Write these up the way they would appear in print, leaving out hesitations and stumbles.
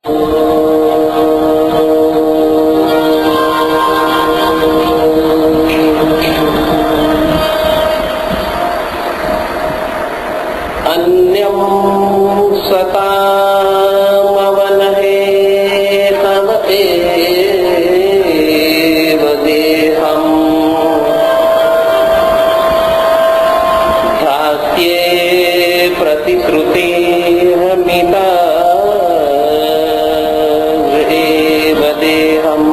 अन्यं सतामवनहे तव एव देहम् धास्ये प्रतिश्रुतिर्मिता एव देहम्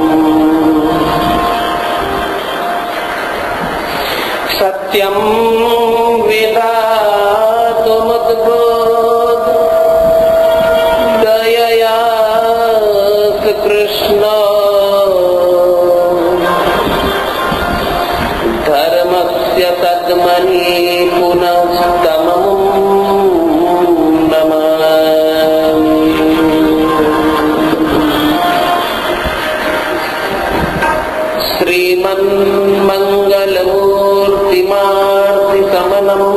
सत्यं विधातुमुद्बोध दयया कृष्ण धर्मस्य तद्मनि पुनस्तमं नमामि। श्रीमन्मङ्गलमूर्तिमार्तिसमनम्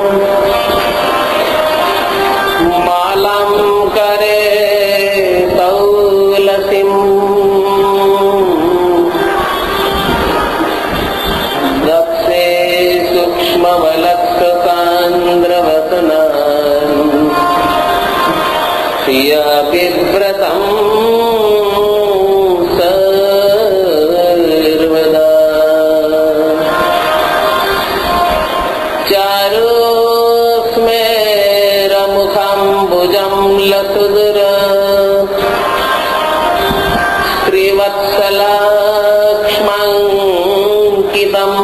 मालां करे तौलसीम् दक्षे सूक्ष्मवलक्षसान्द्रवसनान् प्रिया बिभ्रतम् सर्वदा चारुस्मेरमुखाम्बुजं लसुदर श्रीवत्सलाक्ष्माङ्कितम्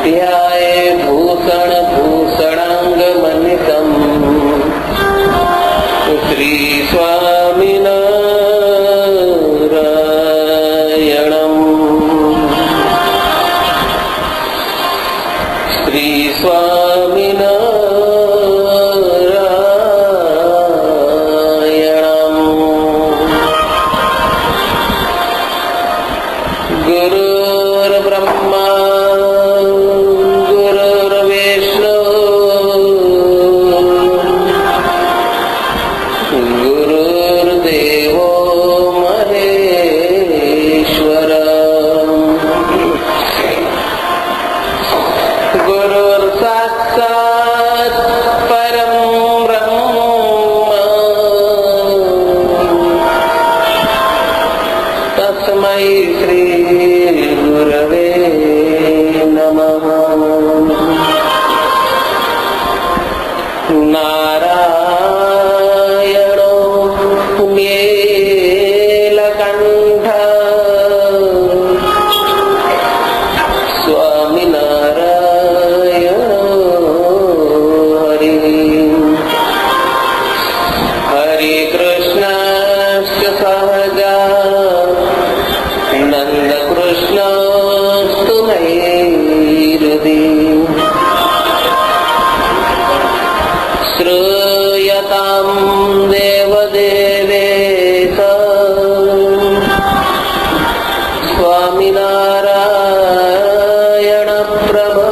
ध्याये भूषणभूषणाङ्गमनितम् श्रीस्वामिनारायणम् श्रीस्वामिनारायणम्। गुरुर्ब्रह्मा गुरुर्विष्णु गुरुर्देवो महेश्वर गुरुर्साक्षात् परं ब्रह्म तस्मै श्री गुरवे नमः। नारायणो नीलकण्ठ स्वामिनारायणो हरि कृष्णश्च सहजा नन्दकृष्णस्तु नैरुदि श्रूयतां देवदेवेश स्वामिनारायण प्रभो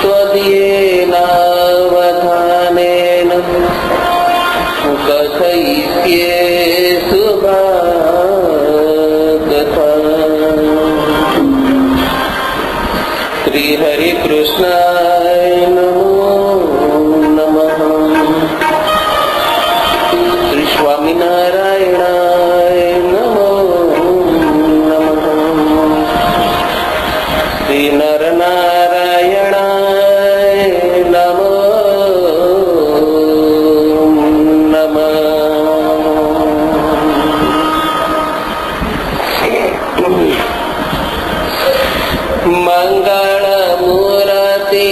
त्वदीयेनावधानेन कथयिष्ये सुभागता। श्रीहरिकृष्णाय नमो नमः। श्री स्वामिनारायणाय नमो नमः। श्री नरनारायणाय नमो नमः। मंगलमूर्ति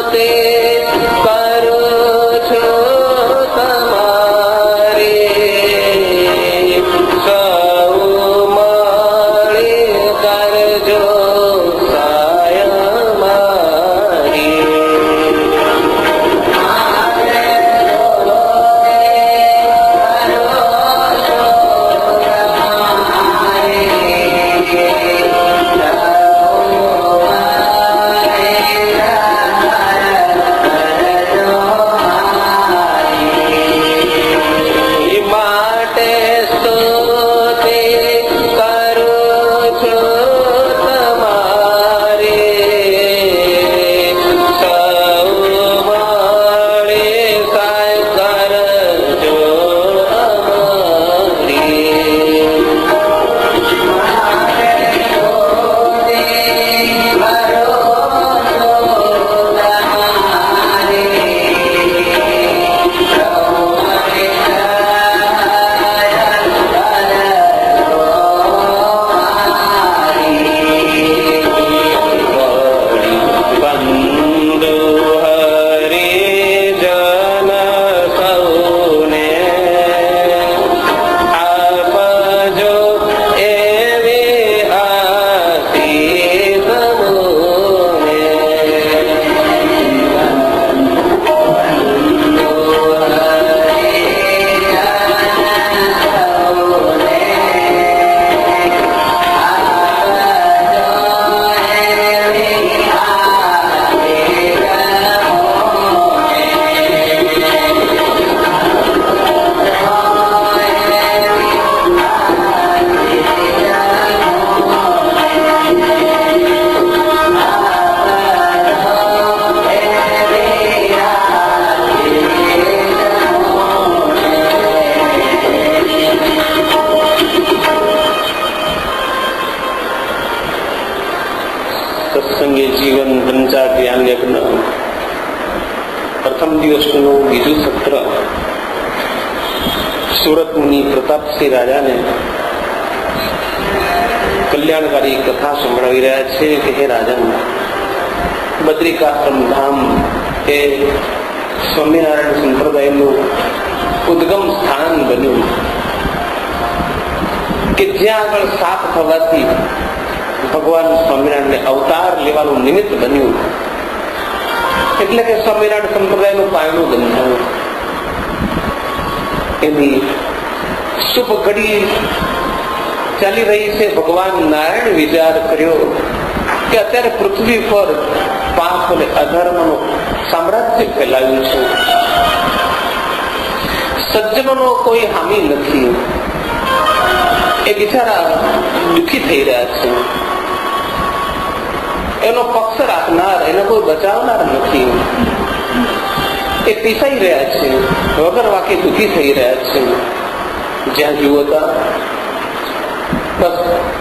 સ્તુતિ કરું છું તમારી, સૌ મળી કરજો સહાય મારી. માટે સ્તુતિ કરું છું તમારી, સૌ મળી સહાય કરજો અમારી. બંધુ હરિજન સૌને આપજો એવી આશીષ મોને. સત્સંગી જીવન પંચાગ જ્ઞાન યજ્ઞ પ્રથમ દિવસનું બીજું સત્ર. સુરત મુનિ પ્રતાપસિંહ રાજાને કલ્યાણકારી કથા સંભળાવી રહ્યા છે કે હે રાજન, બદ્રિકાશ્રમ ધામ એ સ્વામિનારાયણ સંપ્રદાયનું ઉદ્ગમ સ્થાન બન્યું કે જ્યાં આગળ સાપ થવાથી ભગવાન સ્વામિનારાયણને અવતાર લેવાનું નિમિત્ત બન્યું. એટલે કે સ્વામિનારાયણ સંપ્રદાયનું પાયણું બંધાયું. એની શુભ ઘડી ચાલી રહી છે. ભગવાન નારાયણ વિચાર કર્યો કે અત્યારે પૃથ્વી પર પાપ અને અધર્મનું સામ્રાજ્ય ફેલાયું છે. સજ્જનોનો કોઈ હામી નથી. એ બિચારા દુઃખી થઈ રહ્યા છે. એનો પક્ષ રાખનાર, એને કોઈ બચાવનાર નથી. એ પીસાઈ રહ્યા છે, વગર વાકે દુઃખી થઈ રહ્યા છે. જ્યાં જુઓ ત્યાં બસ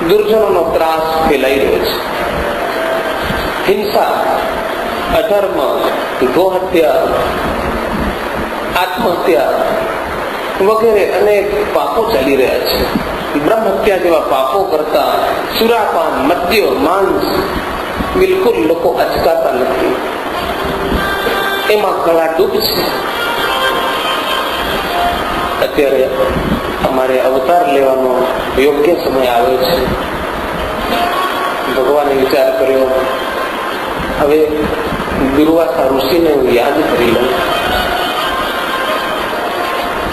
દુર્જનોનો ત્રાસ ફેલાઈ રહ્યો છે. હિંસા, અધર્મ, ગોહત્યા, આત્મહત્યા વગેરે અનેક પાપો ચાલી રહ્યા છે. બ્રહ્મ હત્યા જેવા પાપો કરતા સુરાપાન, મદ્ય, માંસ બિલકુલ લોકો અચકાતા નથી. એમાં કળા ડૂબ છે. અત્યારે અમારે અવતાર લેવાનો યોગ્ય સમય આવ્યો છે. ભગવાને વિચાર કર્યો, હવે દુર્વાસા ઋષિને હું યાદ કરી લઉં.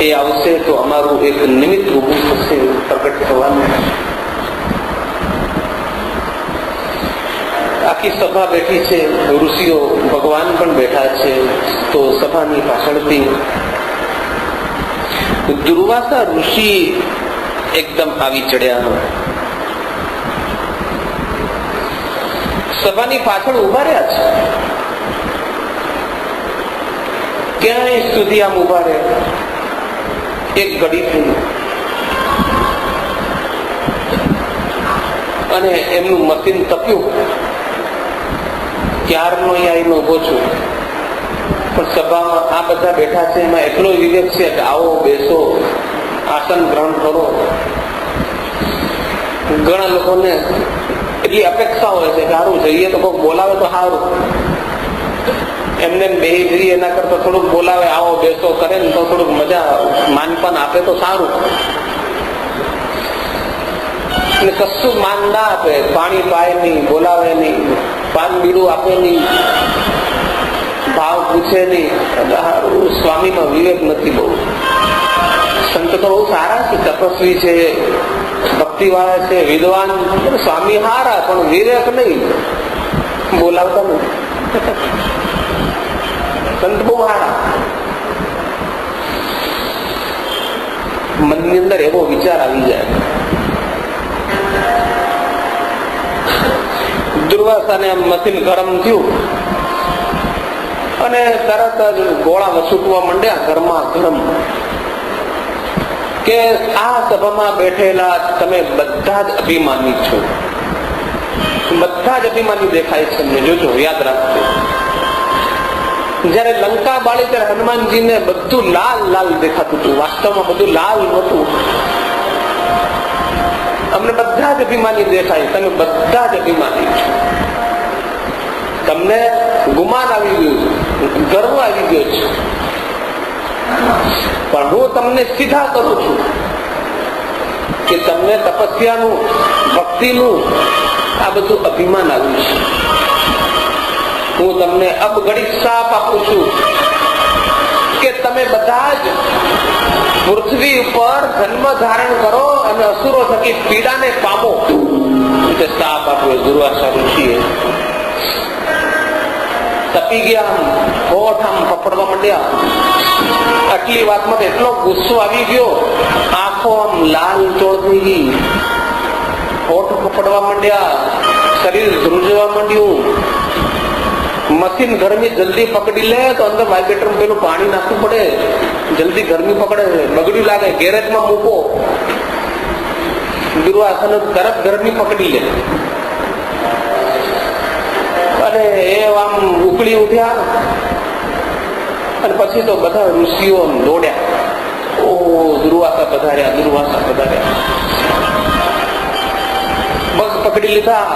એ આવશે તો અમારું એક નિમિત્ત ઉભું થશે પ્રગટ થવાનું. આખી સભા બેઠી છે, ઋષિઓ ભગવાન પણ બેઠા છે. તો સભાની પાછળથી દુર્વાસા ઋષિ એકદમ આવી ચડ્યા. સભાની પાછળ ઉભા રહ્યા છે. ક્યાંય સુધી આમ ઉભા રહ્યા. એક ઘડી થઈ અને એમનું મશીન તપ્યું. ક્યારનો અહીંયા આવીને ઉભો છું, પણ સભામાં આ બધા બેઠા છે, એમાં એટલો વિવેક છે કે આવો, બેસો, આસન ગ્રહણ કરો. ઘણા લોકોને એટલી અપેક્ષા હોય છે કે સારું જઈએ તો કોઈ બોલાવે તો સારું. એમને બેહી જઈએ એના કરતા થોડુંક બોલાવે, આવો બેસો કરે ને તો થોડુંક મજા, માનપાન આપે તો સારું. અને કશું માન ના આપે, પાણી પાય નહીં, બોલાવે નહીં, પાન બીડું આપે નહીં, ભાવ પૂછે નહીં. સ્વામીમાં વિવેક નથી બહુ. સંત તો બહુ સારા છે, તપસ્વી છે, ભક્તિ વાળા છે, વિદ્વાન. સ્વામી હારા પણ વિવેક નહીં, બોલાવતા નહીં. સંત બહુ હારા. મનની અંદર એવો વિચાર આવી જાય. દુર્વાસાને મશીન ગરમ થયું અને તરત જ ગોળા વસૂટવા માંડ્યા ઘરમાં ગરમ, કે આ સભામાં બેઠેલા તમે બધા જ અભિમાની છો. બધા જ અભિમાની દેખાય છે અમને, જોજો, યાદ રાખજો. જયારે લંકા બાળી ત્યારે હનુમાનજીને બધું લાલ લાલ દેખાતું હતું, વાસ્તવમાં બધું લાલ નતું. અમને બધા જ અભિમાની દેખાય, તમે બધા જ અભિમાની છો. તમને ગુમાન આવી ગયું, ગર્વ આવી ગયો છે. પણ હું તમને સીધા કરું છું કે તમને તપસ્યાનું, ભક્તિનું આ બધું અભિમાન આવ્યું છે. હું તમને અબગડી શાપ આપું છું કે તમે બધા જ પૃથ્વી ઉપર જન્મ ધારણ કરો અને અસુરો થકી પીડાને પામો. શાપ આપ્યો દુર્વાસા ઋષિએ. તપી ગયા, હોઠ આમ ફફડવા માંડ્યા. આટલી વાતમાં એટલો ગુસ્સો આવી ગયો, આંખો આમ લાલ ચોળ થઈ ગઈ, હોઠ ફફડવા માંડ્યા, શરીર ધ્રુજવા માંડ્યું. મશીન ગરમી જલ્દી પકડી લે તો અંદર વાઇબ્રેટર પેલું પાણી નાખવું પડે, જલ્દી ગરમી પકડે, બગડ્યું લાગે, ગેરેજમાં મૂકો. દુર્વાસન તરત ગરમી પકડી લે અને એ આમ ઉકળી ઉઠ્યા. અને પછી તો બધા ઋષિઓ દોડ્યા, ઓ દુર્વાસા પધાર્યા, દુર્વાસા પધાર્યા. બસ પકડી લીધા.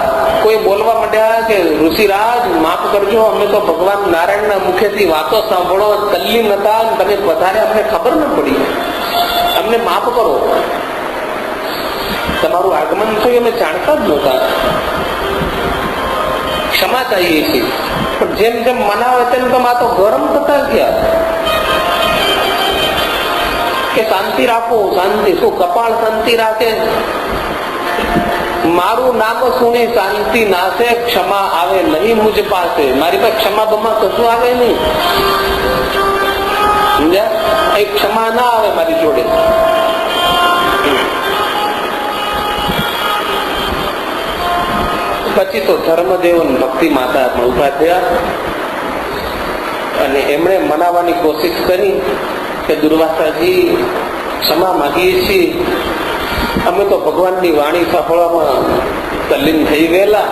કોઈ બોલવા માંડ્યા કે ઋષિરાજ માફ કરજો, અમે તો ભગવાન નારાયણના મુખેથી વાતો સાંભળો તલ્લીન હતા, તમે પધાર્યા અમને ખબર ન પડી, અમને માફ કરો. તમારું આગમન થયું અમે જાણતા જ નહોતા, ક્ષમા ચાહીએ છીએ. પણ જેમ જેમ મનાવે તેમ તેમ આ તો ગરમ થતા ગયા કે શાંતિ રાખો, શાંતિ. શું કપાળ શાંતિ રાખે? મારું નામ સુણી શાંતિ નાશે, ક્ષમા આવે નહીં મુજ પાસે. મારી પાસે ક્ષમા બમા કશું આવે નહીં, સમજ્યા? ક્ષમા ના આવે મારી જોડે. પછી તો ધર્મદેવ ભક્તિ માતા પણ ઉભા થયા અને એમણે મનાવવાની કોશિશ કરી કે દુર્વાસાજી ક્ષમા માંગીએ છીએ, અમે તો ભગવાનની વાણી સાંભળવામાં તલ્લીન થઈ ગયેલા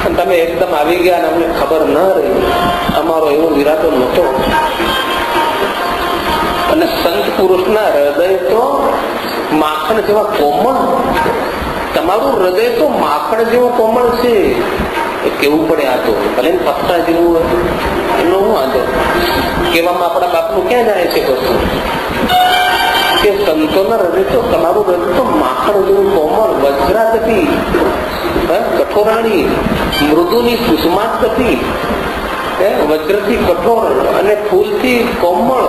અને તમે એકદમ આવી ગયા અને અમને ખબર ન રહી, અમારો એવો વિરાતો નહોતો. અને સંત પુરુષના હૃદય તો માખણ જેવા કોમળ, તમારું હૃદય તો માખણ જેવું કોમળ છે. કેવું પડે આ તો, ભલે પત્તા જેવું હોય એનો હું વાંધો. કેવામાં આપણા બાપનું ક્યાં જાય છે કશું કે સંતોના હૃદય તો, તમારું હૃદય તો માખણ જેવું કોમળ, વજ્રાગતિ, કઠોરાણી, મૃદુની કુસુમાગતિ, વજ્રથી કઠોર અને ફૂલથી કોમળ.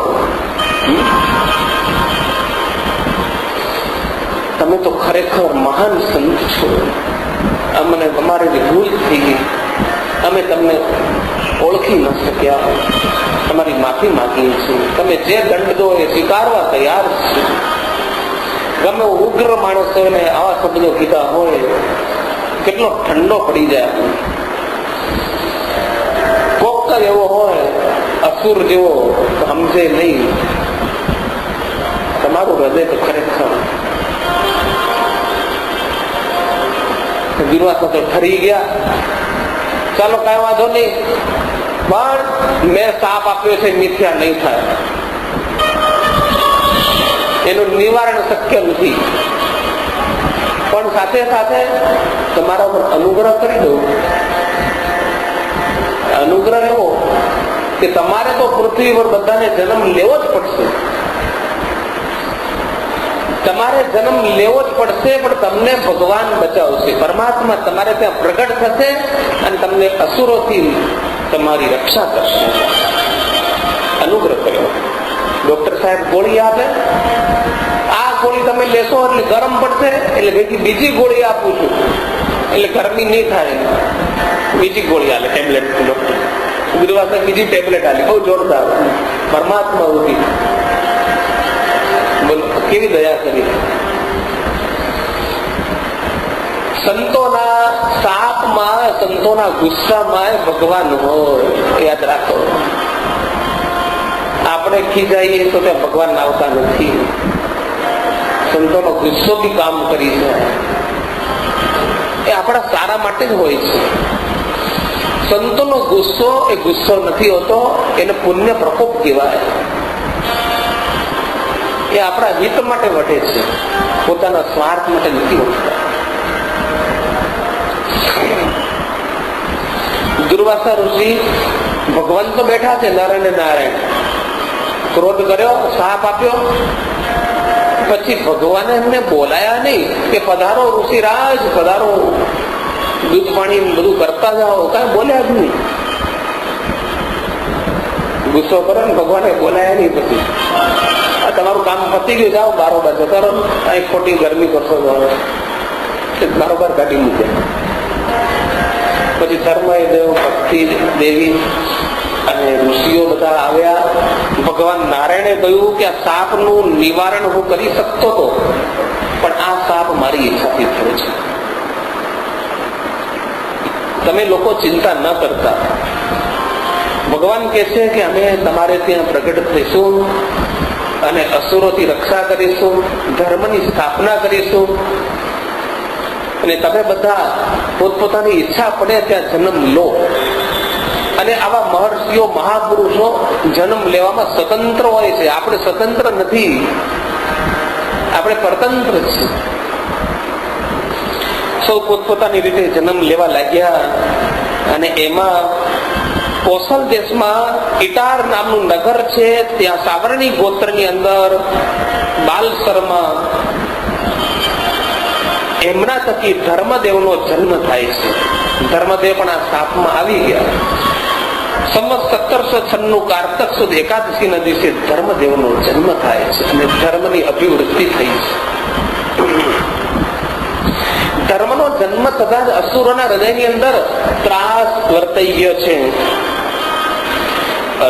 તમે તો ખરેખર મહાન સંત છો. અમને અમારી ભૂલ થઈ ગઈ, અમે તમને ઓળખી ન શક્યા, તમારી માફી માંગીએ છીએ. તમે જે દંડ દો એ સ્વીકારવા તૈયાર છે. ગમે ઉગ્ર માણસોને આવા શબ્દો કીધા હોય કેટલો ઠંડો પડી જાય. કોક એવો હોય અસુર જેવો સમજે નહીં. તમારું હૃદય તો ખરેખર. દુર્વાસા તો ઠરી ગયા. ચાલો કઈ વાંધો નહીં, પણ મેં શાપ આપ્યો છે મિથ્યા નહીં થાય, એનું નિવારણ શક્ય નથી. પણ સાથે સાથે તમારા પર અનુગ્રહ કરી દઉં. અનુગ્રહ અનુગ્રહ એવો કે તમારે તો પૃથ્વી પર બધાને જન્મ લેવો જ પડશે, તમારે જન્મ લેવો જ પડશે, પણ તમને ભગવાન બચાવશે, પરમાત્મા તમારે ત્યાં પ્રગટ થશે અને તમને અસુરોથી તમારી રક્ષા કરશે. અનુગ્રહ કર્યો. ડોક્ટર સાહેબ ગોળી આપે, આ ગોળી તમે લેશો એટલે ગરમ પડશે, એટલે બીજી ગોળી આપું છું એટલે ગરમી નહીં થાય, બીજી ગોળી આલે ટેબ્લેટ. ડોક્ટર ગુરુવાસા બીજી ટેબ્લેટ આલી, બહુ જોરદાર. પરમાત્મા ઉભી, બોલો કેવી દયા કરી. સંતોના સાપમાં, સંતોના ગુસ્સામાં ભગવાન હોય, યાદ રાખો. આપણે ખીજાઈએ તો ત્યાં ભગવાન આવતા નથી. સંતોનો ગુસ્સો બી કામ કરી છે, એ આપણા સારા માટે જ હોય છે. સંતોનો ગુસ્સો એ ગુસ્સો નથી હોતો, એને પુણ્ય પ્રકોપ કહેવાય. એ આપણા હિત માટે વટે છે, પોતાના સ્વાર્થ માટે નથી હોતા. દુર્વાસા ઋષિ ભગવાન તો બેઠા છે, નારાયણ નારાયણ. ક્રોધ કર્યો, શાપ આપ્યો, પછી ભગવાને એમને બોલાયા નહીં કે પધારો ઋષિરાજ, પધારો, દૂધ પાણી બધું કરતા જાઓ, કઈ બોલ્યા જ નહીં. ગુસ્સો કરો ને, ભગવાને બોલાયા નહીં. પછી તમારું કામ પતી ગયું, જાઓ બારોબાર જતા રહો, અહીં ખોટી ગરમી કરશો, બારોબાર કાઢી મૂક્યા. પછી ધર્મદેવ, ભક્તિ દેવી અને ઋષિઓ બધા આવ્યા. ભગવાન નારાયણે કહ્યું કે આ સાપનું નિવારણ હું કરી શકતો હતો, પણ આ સાપ મારી ઈચ્છાથી થયો છે. તમે લોકો ચિંતા ન કરતા. ભગવાન કહે છે કે અમે તમારે ત્યાં પ્રગટ થઈશું અને અસુરોથી રક્ષા કરીશું, ધર્મની સ્થાપના કરીશું, અને તમે બધા પોતપોતાની ઈચ્છા પડે ત્યાં જન્મ લો. અને આવા મહર્ષિઓ, મહાપુરુષો જન્મ લેવામાં સ્વતંત્ર હોય છે. આપણે સ્વતંત્ર નથી, આપણે પરતંત્ર છીએ. સૌ પોતપોતાની રીતે જન્મ લેવા લાગ્યા. અને એમાં કોસલ દેશમાં ઇટાર નામનું નગર છે, ત્યાં સાવરણી ગોત્રની અંદર બાલસરમાં એમના થકી ધર્મદેવનો જન્મ થાય છે. ધર્મદેવ પણ આ સાપમાં આવી ગયા. સંવત 1796 કારતક સુદ એકાદશી ના દિવસે ધર્મદેવનો જન્મ થાય છે અને ધર્મની અભિવૃદ્ધિ થઈ છે. ધર્મનો જન્મ થતા જ અસુરોના હૃદયની અંદર ત્રાસ વર્તાઈ ગયો છે.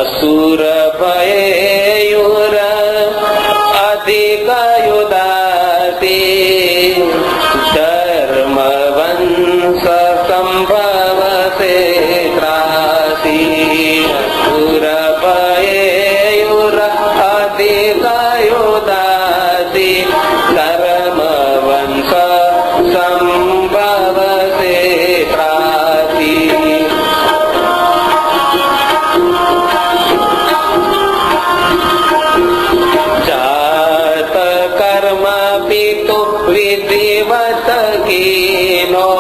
અસુર ભયુર અધિક યુદાતી ધર્મ વંશ સંભવસે ત્રાસી. અસુર ભયુર અધિક યુદાતી ધર્મ વંશ સંભવસે ત્રાસી. જાત કર્મ પિતુ વિધિવત કીનો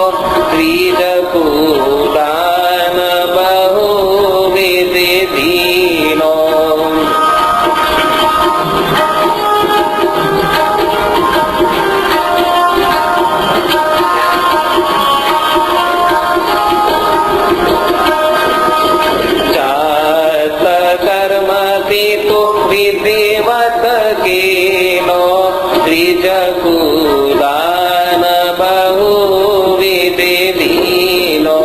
ત્રીજ કુદાન બહુ વિધિ ધીનો. જાત કર્મ પિતુ વિધિવત કીનો ત્રીજ કુદાન બહુ વિધિ ધીનો.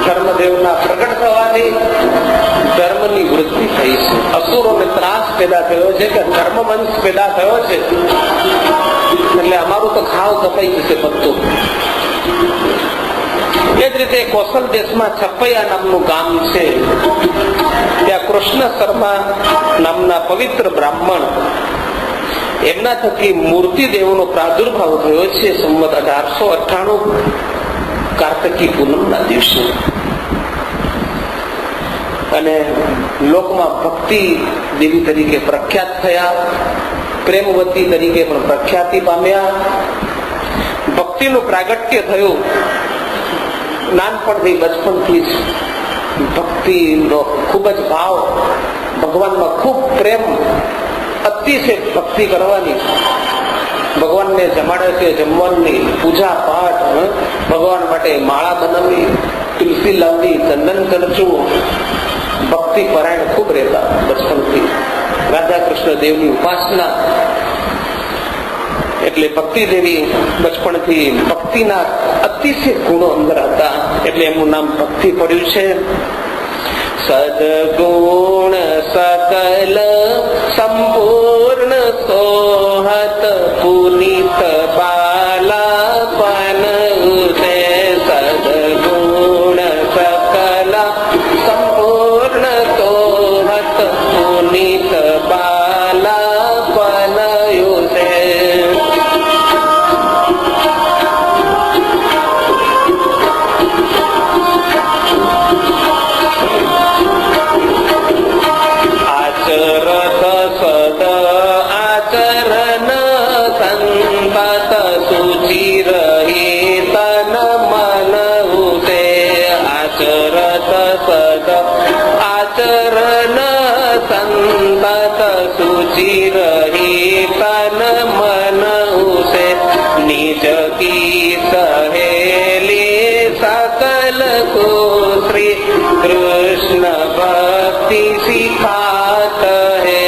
ધર્મદેવના પ્રગટ થવાથી ધર્મની વૃદ્ધિ થઈ છે. અસુરોને ત્રાસ પેદા થયો છે કે ધર્મ વંશ પેદા થયો છે, એટલે અમારું તો ખાવ કપાઈ જશે બધું. એ જ રીતે કોસલ દેશમાં છપૈયા નામનું ગામ છે. ત્યાં કૃષ્ણ શર્મા નામના પવિત્ર બ્રાહ્મણ એમના થકી મૂર્તિદેવનો પ્રાદુર્ભાવ થયો છે સંવત 1898 કાર્તકી પૂનમના દિવસે. અને લોકમાં ભક્તિ દેવી તરીકે પ્રખ્યાત થયા, પ્રેમવતી તરીકે પણ પ્રખ્યાતિ પામ્યા. ભક્તિનું પ્રાગટ્ય થયું. નાનપણથી બચપણથી જ ભક્તિનો ખૂબ જ ભાવ, ભગવાનમાં ખૂબ પ્રેમ, અતિશય ભક્તિ કરવાની, ભગવાનને જમાડે છે જમવાની, પૂજા પાઠ, ભગવાન માટે માળા બનાવવી, તુલસી લાવવી, ચંદન કરચું, ભક્તિ પરાયણ ખૂબ રહેતા બચપનથી. રાધા કૃષ્ણ દેવની ઉપાસના, એટલે ભક્તિ દેવી બચપણથી ભક્તિના અતિશય ગુણો અંદર હતા, એટલે એમનું નામ ભક્તિ પડ્યું છે. સદગુણ સકલ સંપૂર્ણ સોહત પુનિત બાલાપન ઉદે. સદગુણ સકલ સંપૂર્ણ સોહત પુનિત બાલાપન ઉદે. આચરણ સંતત સુચિ રહી તન મન ઉસે. નિજ કી સહેલી સકલ કો શ્રી કૃષ્ણ ભક્તિ સિખાત હૈ.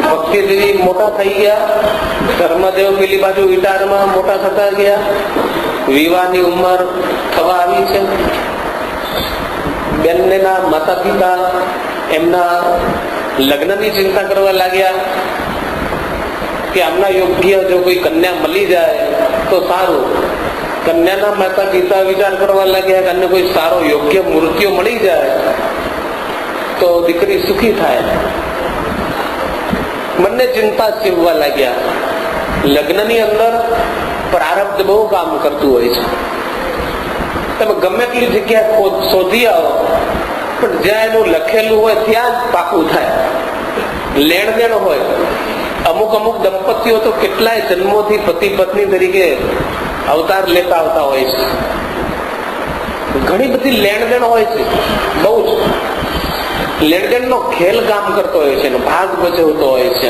ભક્તિદેવી મોટા થઈ ગયા, ધર્મદેવ પેલી બાજુ વિટારમાં મોટા થતા ગયા, વિવાહની ઉંમર થવા આવી છે. બંનેના માતા પિતા એમના લગ્નની ચિંતા કરવા લાગ્યા કે આમના યોગ્ય જો કોઈ કન્યા મળી જાય તો સારું. કન્યાના માતા પિતા વિચાર કરવા લાગ્યા કે અન્ય કોઈ સારો યોગ્ય મૂર્તિઓ મળી જાય તો દીકરી સુખી થાય. બંને ચિંતા સેવવા લાગ્યા. લગ્નની અંદર પ્રારબ્ધ બહુ કામ કરતું હોય છે. તમે ગમે એટલી જગ્યા શોધી આવો પણ જ્યાં એનું લખેલું હોય ત્યાં જ પાકું થાય. લેણ દેણ હોય. અમુક અમુક દંપતીઓ તો કેટલાય જન્મોથી પતિ પત્ની તરીકે અવતાર લેતા આવતા હોય છે. ઘણી બધી લેણ દેણ હોય છે, બહુ જ લેણદેણ નો ખેલ કામ કરતો હોય છે, ભાગ ભજવતો હોય છે.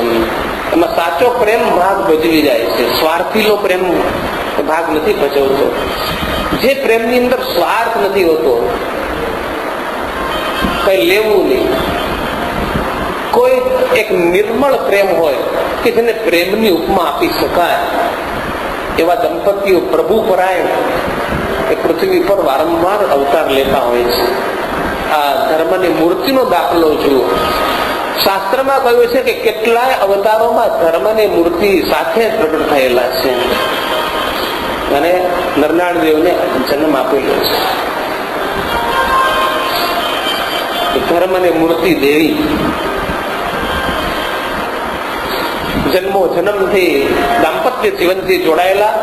એમાં સાચો પ્રેમ ભાગ ભજવી જાય છે, સ્વાર્થીનો પ્રેમ ભાગ નથી ભજવતો. જે પ્રેમની અંદર સ્વાર્થ નથી હોતો, કઈ લેવું નહીં, કોઈ એક નિર્મળ પ્રેમ હોય કે જેને પ્રેમની ઉપમા આપી શકાય, એવા દંપતીઓ પ્રભુ પરાયણ એ પૃથ્વી પર વારંવાર અવતાર લેતા હોય છે. આ ધર્મની મૂર્તિનો દાખલો જુઓ. શાસ્ત્રમાં કહ્યું છે કે કેટલાય અવતારોમાં ધર્મની મૂર્તિ સાથે પ્રગટ થયેલા છે અને નરનાળ દેવને જન્મ આપેલો છે. ધર્મની મૂર્તિ દેવી જન્મો જન્મથી દાંપત્ય જીવનથી જોડાયેલા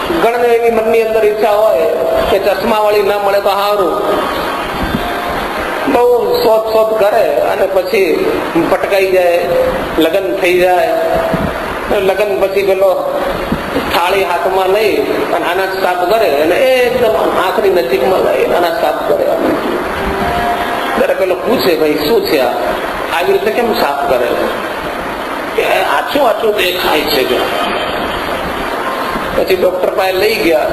ગણને એવી મનની અંદર ઈચ્છા હોય કે ચશ્મા વાળી ના મળે તો સારું, બહુ શોધ કરે અને પછી પટકાઈ જાય, લગ્ન થઈ જાય. લગ્ન પછી પેલો થાળી હાથમાં લઈ અને અનાજ સાફ કરે અને એકદમ આંખની નજીકમાં લઈ અનાજ સાફ કરે. ત્યારે પેલો પૂછે, ભાઈ શું છે આવી રીતે કેમ સાફ કરે? આછું આછું દેખાય છે. પછી ડોક્ટર પાસે લઈ ગયા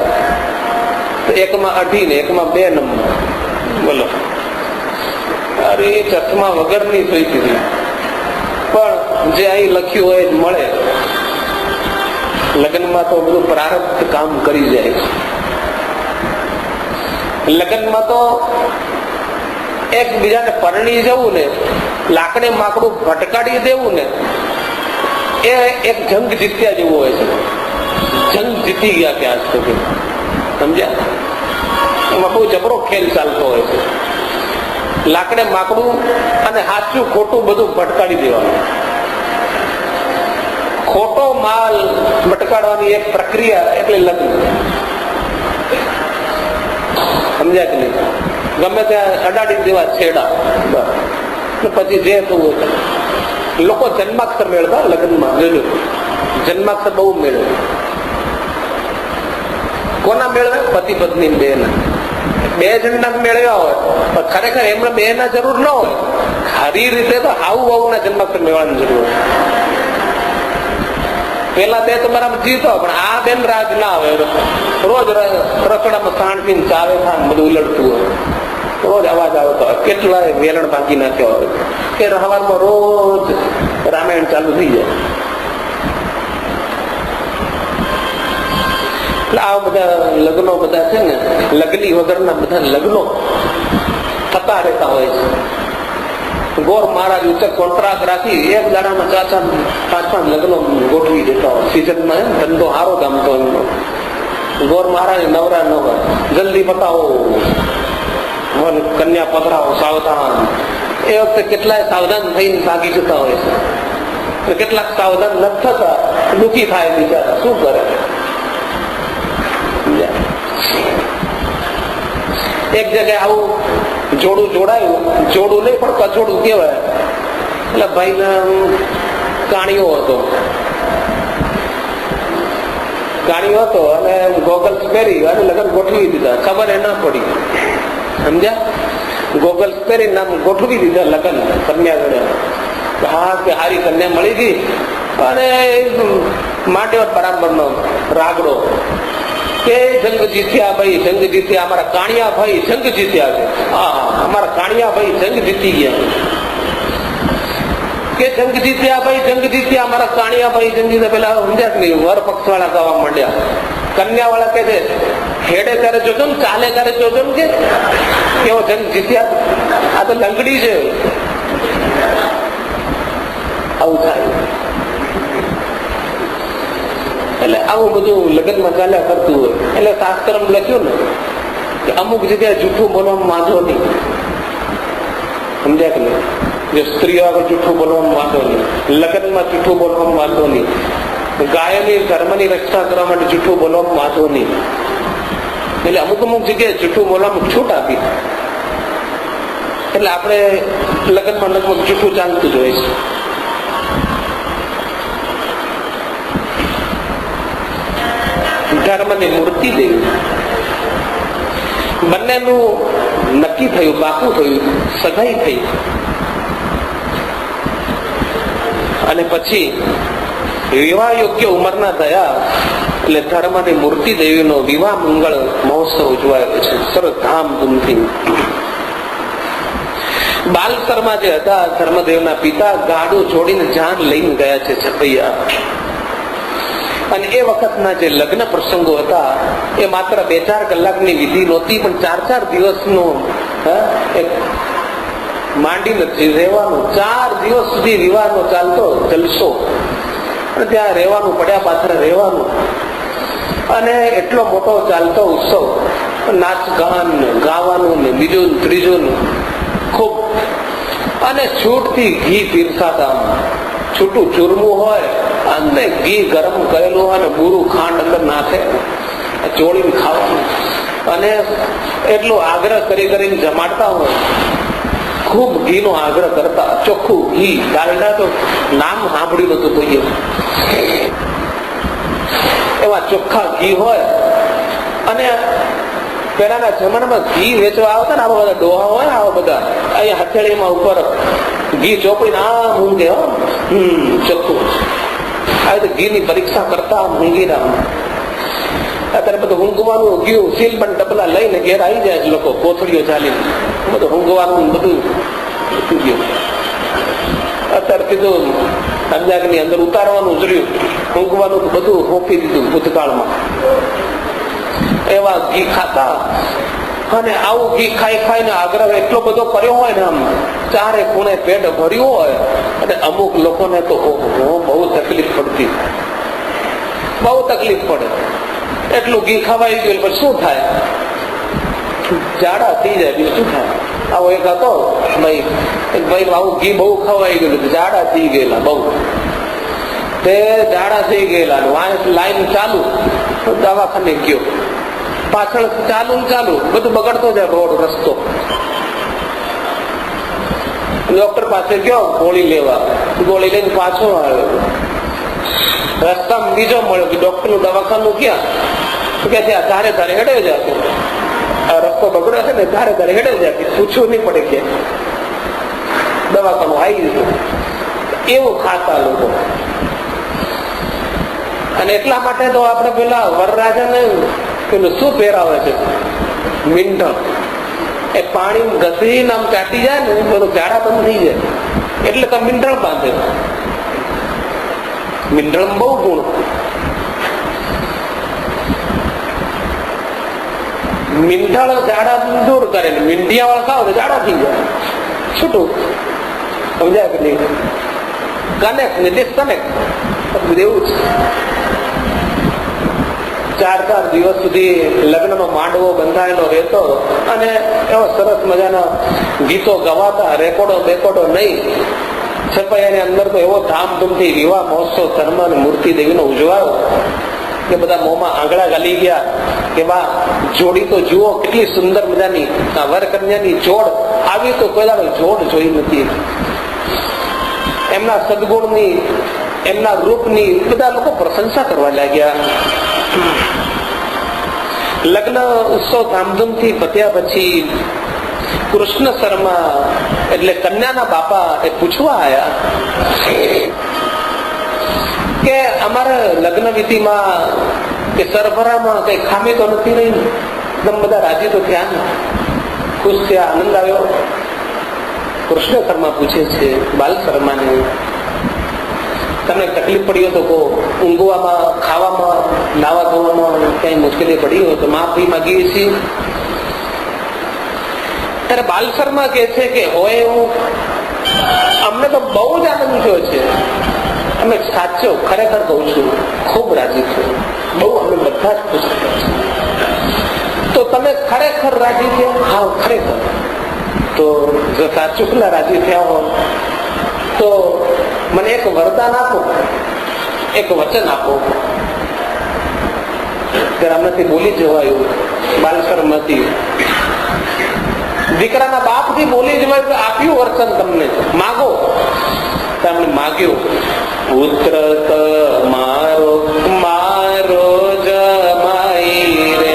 તો એકમાં 2.5 ને એકમાં 2 નંબર. બોલો, અરે ચશ્મા વગરની થઈ હતી, પણ જે અહીં લખ્યું હોય મળે. લગ્નમાં તો બધું પ્રારબ્ધ કામ કરી જાય છે. લગ્નમાં તો એકબીજાને પરણી જવું ને, લાકડે માકડું ભટકાડી દેવું ને, એ એક જંગ જીત્યા જેવું હોય છે. જંગ જીતી ગયા ત્યાં સુધી, સમજ્યા? એમાં બહુ જબરો ખેલ ચાલતો હોય છે. લાકડે માકડું અને સાચું ખોટું બધું ભટકાડી દેવાનું. ખોટો માલ ભટકાડવાની એક પ્રક્રિયા એટલે લગ્ન. સમજ્યા કે નહીં? ગમે ત્યાં અડાડી દેવા છેડા, પછી જે થવું હોય. લોકો જન્માક્ષર મેળવતા લગ્નમાં, જોજો જન્માક્ષર બહુ મેળવે. કોના મેળવે? પતિ પત્ની બે જણના મેળવ્યા હોય, પણ ખરેખર એમને 2 ના જરૂર ન હોય. ખરી રીતે તો આવું આવું ના જન્માક્ષર મેળવવાની જરૂર હોય. પેલા તે તો બરાબર જીતો, પણ આ બેન રાજ ના આવે. રોજ રસોડામાં સાણ પીને ચાવે ખાન બધું ઉલટતું હોય, રોજ અવાજ આવતો હોય. કેટલાય વેલણ ભાંગી નાખ્યો હોય કે સવારમાં રોજ રામાયણ ચાલુ થઈ જાય. એટલે આ બધા લગ્નો બધા છે ને, લગ્ની વગરના બધા લગ્નો થતા રહેતા હોય છે. ગોર મહારાજ ઉચ્ચ કોન્ટ્રાક્ટ રાખી એક દાડામાં 4-5 લગ્નો ગોઠવી દેતા હોય. સિઝનમાં ધંધો સારો ગામતો એમનો. ગોર મહારાજ નવરા ન હોય, જલ્દી બતાવો, કન્યા પધરાવો, સાવધાન. એ વખતે કેટલાય સાવધાન થઈને ભાગી જતા હોય છે. કેટલાક સાવધાન નથી થતા, દુઃખી થાય બિચારા. શું કરે? એક જગ્યાએ આવું જોડું જોડાયું, જોડું નહીં પણ કચોડું કેવાય. એટલે ભાઈ કાણીઓ હતો અને ગોગલ્સ પહેરી અને લગ્ન ગોઠવી દીધા. ખબર એ ના પડી, સમજ્યા? ગોગલ્સ પહેરી નામ ગોઠવી દીધા લગ્ન કન્યા જોડે. હા કે હારી કન્યા મળી ગઈ અને માંડ્યો બરાબર નો રાગડો કે જંગ જીત્યા ભાઈ, જંગ જીત્યા, અમારા કાણિયા ભાઈ જંગ જીત્યા છે. હા, અમારા કાણિયા ભાઈ જંગ જીતી ગયા. કે જંગ જીત્યા ભાઈ, જંગ જીત્યા, અમારા કાણિયા ભાઈ જંગ જીત્યા. પેલા સમજ્યા કે નહીં? વર પક્ષ વાળા ગાવા માંડ્યા. કન્યા વાળા કે છે હેડે ત્યારે જોજો ને, ચાલે ત્યારે જોજો ને, કે કેવો જંગ જીત્યા. આ તો લંગડી છે. આવું થાય. એટલે આવું બધું લગ્નમાં ચાલ્યા કરતું હોય. એટલે શાસ્ત્ર લખ્યું ને કે અમુક જગ્યાએ જૂઠું બોલવામાં વાંધો નહીં. સમજ્યા કે નહીં? જે સ્ત્રીઓ આગળ જૂઠું બોલવામાં વાંધો નહીં, લગ્નમાં જૂઠું બોલવામાં વાંધો નહીં, ગાયોની ધર્મની રક્ષા કરવા માટે જૂઠું બોલવામાં વાંધો નહીં. એટલે અમુક જગ્યાએ જૂઠું બોલવામાં છૂટ આપી. એટલે આપણે લગ્નમાં લગભગ જૂઠું ચાલતું જ હોય છે. ધર્મની મૂર્તિ દેવી, બંનેનું નક્કી થયું, પાકું થયું, સગાઈ થઈ. અને પછી વિવાહ યોગ્ય ઉંમરના થયા એટલે ધર્મની મૂર્તિ દેવીનો વિવાહ મંગળ મહોત્સવ ઉજવાયો છે સરસ ધામધૂમથી. બાલ શર્મા જે હતા ધર્મદેવના પિતા, ગાડું છોડીને જાન લઈને ગયા છે છપૈયા. અને એ વખતના જે લગ્ન પ્રસંગો હતા એ માત્ર 2-4 કલાકની વિધિ નહોતી, પણ 4-4 દિવસનો એક માંડી નથી રહેવાનું. 4 દિવસ સુધી વિવાહનો ચાલતો જલસો, અને ત્યાં રહેવાનું, પડ્યા પાછળ રહેવાનું. અને એટલો મોટો ચાલતો ઉત્સવ, નાચ ગાન ગાવાનું ને બીજું ત્રીજું ખૂબ. અને છૂટથી ઘી પીરસાતા, છૂટું ચૂરમું હોય અને ઘી ગરમ કરેલું હોય અને બુરું ખાંડ અંદર નાખે ચોળીને ખાવાનું. અને એટલો આગ્રહ કરી કરીને જમાડતા હોય, ખૂબ ઘીનો આગ્રહ કરતા, ચોખ્ખું ઘી. ડાલડા તો નામ સાંભળ્યું નતું કોઈએ. એવા ચોખ્ખા ઘી હોય. અને પેલાના જમાનામાં ઘી વેચવા આવતા ને આવા બધા ડોહા હોય, આવા બધા અહીંયા હથેળીમાં ઉપર ઘી ચોપડીને આમ ઊંઘે. ચોખ્ખું. આ તો ઘી ની પરીક્ષા કરતા ઊંઘી ના. અત્યારે બધું ઊંઘવાનું ગયું, સીલબંધ ડબલા લઈને ઘેર આવી જાય લોકો, કોથળીઓ ચાલીને બધું ઊંઘવાનું બધું ગયું. અત્યારે કીધું અંજાકની અંદર ઉતારવાનું જ રહ્યું, ઊંઘવાનું બધું હોપી દીધું ભૂતકાળમાં. એવા ઘી ખાતા. અને આવું ઘી ખાઈ ખાઈને આગ્રહ એટલો બધો કર્યો હોય ને, આમ ચારે ખૂણે પેટ ભર્યું હોય. અને અમુક લોકોને તો બહુ તકલીફ પડતી, બહુ તકલીફ પડે. એટલું ઘી ખવાઈ ગયું પછી શું થાય? જાડા થઈ જાય. બીજું શું થાય? આવો એક હતો ભાઈ, આવું ઘી બહુ ખવાઈ ગયેલું, જાડા થઈ ગયેલા બહુ. તે જાડા થઈ ગયેલા, લાઈન ચાલુ, દવાખાને ગયો. પાછળ ચાલુ બધું બગડતો જાય, રોડ રસ્તો. ડોક્ટર પાસે ગયો ગોળી લેવા, ગોળી લઈને પાછો આવ્યો. રસ્તામાં બીજો મળ્યો કે ડોક્ટર નું દવાખાનું ક્યાં? કે ત્યાં ધારે ધારે હેડે જતો. આ રસ્તો બગડ્યો છે ને, ધારે ધારે હેડે જતી, પૂછવું નહીં પડે કે દવાખાનું આવી ગયું. એવું ખાતા લોકો. અને એટલા માટે તો આપણે પેલા વરરાજાને પેલું શું પહેરાવે છે? મીંઢણ. એ પાણી ઘસીને આમ કાઢી જાય ને, બધું ઝાડા બંધ થઈ જાય એટલે તો મીંઢણ બાંધે. મીંઢણ બહુ ગુણ. મીંઢળ ઝાડા દૂર કરે, મીંઢિયા વાળા ખાવ તો ઝાડા થઈ જાય. છૂટું સમજાય કે નહીં? કનેક્ટ ને ડિસ્કનેક્ટ એવું જ. 4 દિવસ સુધી લગ્નનો માંડવો બંધાયેલો રહેતો. અને એવા સરસ મજાના ગીતો ગવાતા, રેકોર્ડો નહીં. છતાં એની અંદર તો એવો ધામધૂમથી વિવાહ મહોત્સવ ધર્મ અને મૂર્તિ દેવીનો ઉજવાયો કે બધા મોંમાં આંગળા ગાલી ગયા કે બા જોડી તો જુઓ કેટલી સુંદર મજાની વર કન્યાની જોડ. આવી તો કોઈ જોડ જોઈ નથી. એમના સદગુણની, એમના રૂપની બધા લોકો પ્રશંસા કરવા લાગ્યા. લગ્ન ઉત્સવ ધામધૂમથી પત્યા પછી કૃષ્ણ શર્મા એટલે કન્યાના બાપા એ પૂછવા આવ્યા કે અમારા લગ્ન વિધિમાં કે સરભરામાં કઈ ખામી તો નથી રહી ને? તમે બધા રાજી તો થયા ને? ખુશ થયા? આનંદ આવ્યો? કૃષ્ણ શર્મા પૂછે છે બાલ શર્માને, તમને તકલીફ પડી હોય તો કહો. ઊંઘવામાં, ખાવામાં, નાવા ધોવામાં કઈ મુશ્કેલી પડી હોય તો માફી માગીએ છીએ. ત્યારે બાલ શર્મા કે છે કે હોય એવું અમને તો બહુ જ આનંદ થયો છે. અમે સાચો ખરેખર કહું છું, ખૂબ રાજી થયો. બહુ અમે બધા જ ખુશ થયા છે. તો તમે ખરેખર રાજી થયા? હા ખરેખર. તો જો સાચું ના રાજી થયા હો તો મને એક વરદાન આપો, એક વચન આપો. આમનાથી બોલી જવાયું બાલ શર્માથી. દીકરાના બાપ થી બોલી જવાયું તો આપ્યું વચન તમને, માગો. તમને માગ્યું, પુત્ર મારો મારો જમાઈ રે,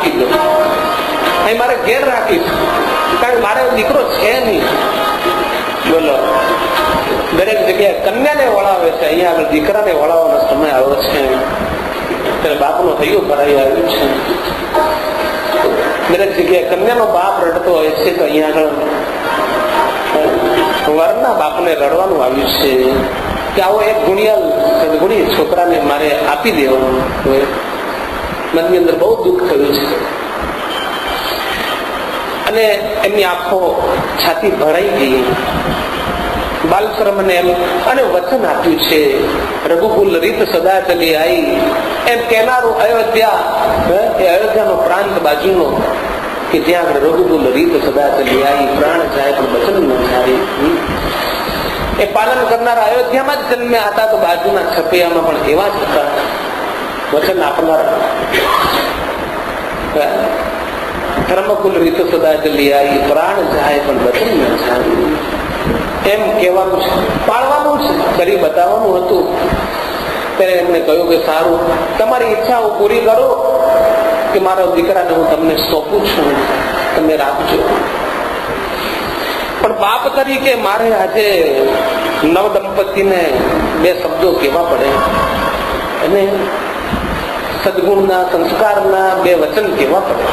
રાખી દો, અહીં મારે ઘેર રાખીશ, કારણ કે મારે દીકરો છે નહીં. બોલો, દરેક જગ્યાએ કન્યાને વળાવે છે, અહીંયા આગળ દીકરાને વળાવવાનો સમય આવ્યો છે. ત્યારે બાપનો હૈયું ભરાઈ આવ્યું છે. દરેક જગ્યાએ કન્યાનો બાપ રડતો હોય છે, તો અહીંયા આગળ વરના બાપને રડવાનું આવ્યું છે કે આવો એક ગુણિયાલ સદગુણી છોકરાને મારે આપી દેવાનું. મનની અંદર બહુ દુઃખ થયું છે અને એમની આંખો છાતી ભરાઈ ગઈ. બાલશ્રમને એમ અને વચન આપ્યું છે, રઘુકુલ રીત સદા ચલી આવી, એમ કહેનારું અયોધ્યા, એ અયોધ્યાનો પ્રાંત બાજુનો કે જ્યાં આગળ રઘુકુલ રીત સદા ચલી આવી, પ્રાણ જાય પણ વચન ન જાય. એ પાલન કરનારા અયોધ્યામાં જ જન્મ્યા હતા, તો બાજુના છપૈયામાં પણ એવા જ હતા વચન આપનારા. ધર્મકુલ રીત સદા ચલી આવી, પ્રાણ જાય પણ વચન ન જાય. એમ કહેવાનું છે, પાળવાનું છે, કરી બતાવવાનું હતું. ત્યારે એમને કહ્યું કે સારું, તમારી ઈચ્છા હું પૂરી કરો કે મારા દીકરાને હું તમને સોંપું છું, તમે રાખજો. પણ બાપ તરીકે મારે આજે નવ દંપતીને બે શબ્દો કહેવા પડે અને સદગુણના સંસ્કારના બે વચન કહેવા પડે.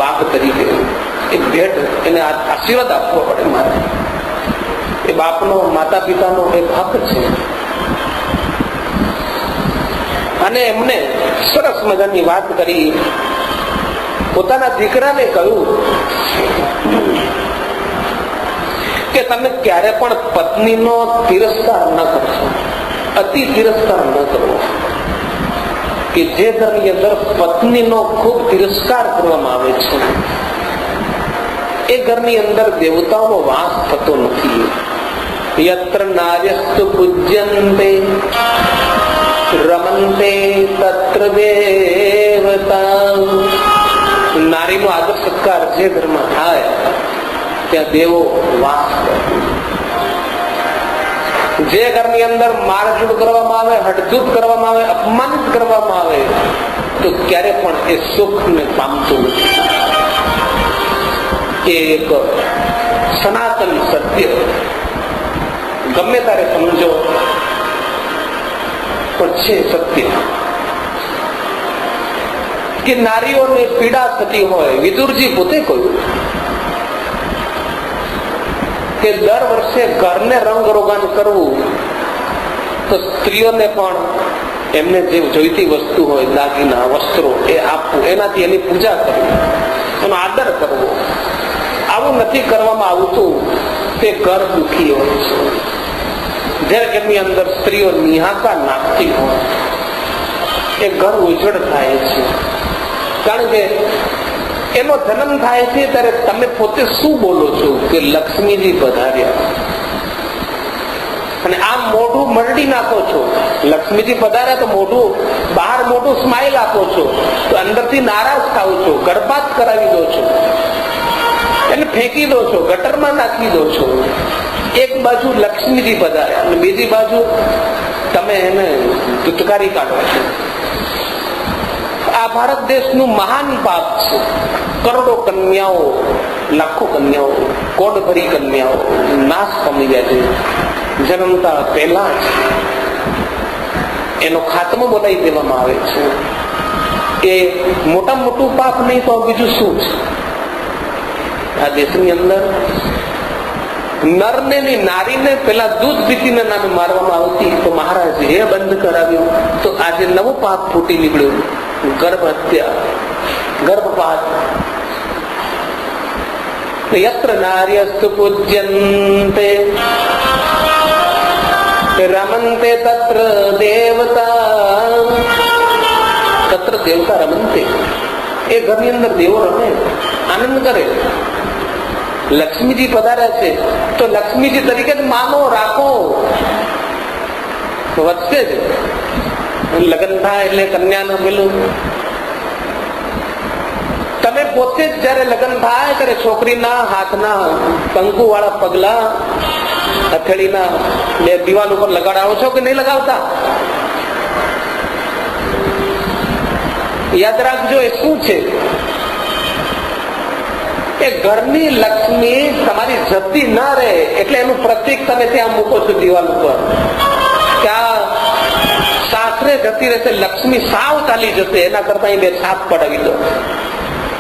બાપ તરીકે એક ભેટ, એને આશીર્વાદ આપવો પડે મારે. એ બાપનો, માતા પિતાનો એક હક છે. અને એમને સરસ મજાની વાત કરી. પોતાના દીકરાને કહ્યું કે તમે ક્યારે પણ પત્નીનો તિરસ્કાર ન કરશો, અતિ તિરસ્કાર ન કરવો. કે જે ઘરની અંદર પત્નીનો ખૂબ તિરસ્કાર કરવામાં આવે છે, એ ઘરની અંદર દેવતાઓનો વાસ થતો નથી. યત્ર નાર્યસ્તુ પૂજ્યન્તે રમંતે તત્ર દેવતા. નારીનો આદર સત્કાર જે ઘરમાં થાય ત્યાં દેવો વાસ કરે. જે ઘરની અંદર મારઝૂડ કરવામાં આવે, હટઝૂટ કરવામાં આવે, અપમાનિત કરવામાં આવે, તો ક્યારે પણ એ સુખને પામતું નથી. એ એક સનાતન સત્ય, ગમે ત્યારે સમજો પણ છે સત્ય. કે નારીઓને પીડા થતી હોય, વિદુરજી પોતે કહ્યું કે દર વર્ષે ઘરને રંગરોગાન કરવું, તો સ્ત્રીઓને પણ એમને જે જોઈતી વસ્તુ હોય, દાગીના, વસ્ત્રો, એ આપવું, એનાથી એની પૂજા કરવી, એનો આદર કરવો. આવું નથી કરવામાં આવતું, તે ઘર દુઃખી હોય છે. જ્યારે એમની અંદર સ્ત્રીઓ નિહાકા નાખતી હોય, એ ઘર ઉજ્જડ થાય છે. કારણ કે એનો જન્મ થાય છે ત્યારે તમે પોતે શું બોલો છો કે લક્ષ્મીજી પધાર્યા, અને આમ મોઢું મરડી નાખો છો. લક્ષ્મીજી પધાર્યા તો મોઢું બહાર મોઢું સ્માઇલ આપો છો, તો અંદરથી નારાજ થાવ છો, ગર્ભાત કરાવી દો છો, એને ફેંકી દો છો, ગટરમાં નાખી દો છો. એક બાજુ લક્ષ્મીજી પધાર્યા અને બીજી બાજુ તમે એને ધુતકારી કાઢો છો. આ ભારત દેશનું મહાન પાપ છે. કરોડો કન્યાઓ, લાખો કન્યાઓ, કોડ ભરી કન્યાઓ નાશ પામી ગયા છે. જન્મતા પહેલા જ એનો ખાતમો બોલાવી દેવામાં આવે છે. એ મોટા મોટું પાપ નહીં તો બીજું શું છે? આ દેશની અંદર નરને ની નારીને પેલા દૂધ પીતીના નામે મારવામાં આવતી, તો મહારાજે એ બંધ કરાવ્યું. તો આજે નવું પાપ ફૂટી નીકળ્યું, ગર્ભ હત્યા, ગર્ભપાત. યત્ર નાર્યસ્તુ પૂજ્યન્તે રમંતે તત્ર દેવતા. તત્ર દેવતા રમંતે. એ ઘરની અંદર દેવો રમે, આનંદ કરે. લક્ષ્મીજી પધાર્યા છે તો લક્ષ્મીજી તરીકે જ માનો, રાખો. વધશે જ. લગ્ન થાય એટલે કન્યાનું પેલું, તમે પોતે જ જયારે લગ્ન થાય ત્યારે છોકરીના હાથના કંકુ વાળા પગલા હથેળીના બે દિવાલ ઉપર લગાડાવો છો કે નહીં લગાવતા? યાદ રાખજો એ શું છે? એ ઘરની લક્ષ્મી તમારી જતી ના રહે એટલે એનું પ્રતીક તમે ત્યાં મૂકો છો દિવાલ ઉપર. ત્યાં સાસરે જતી રહેશે લક્ષ્મી, સાવ ચાલી જશે, એના કરતા બે છાપ પડાવી દો,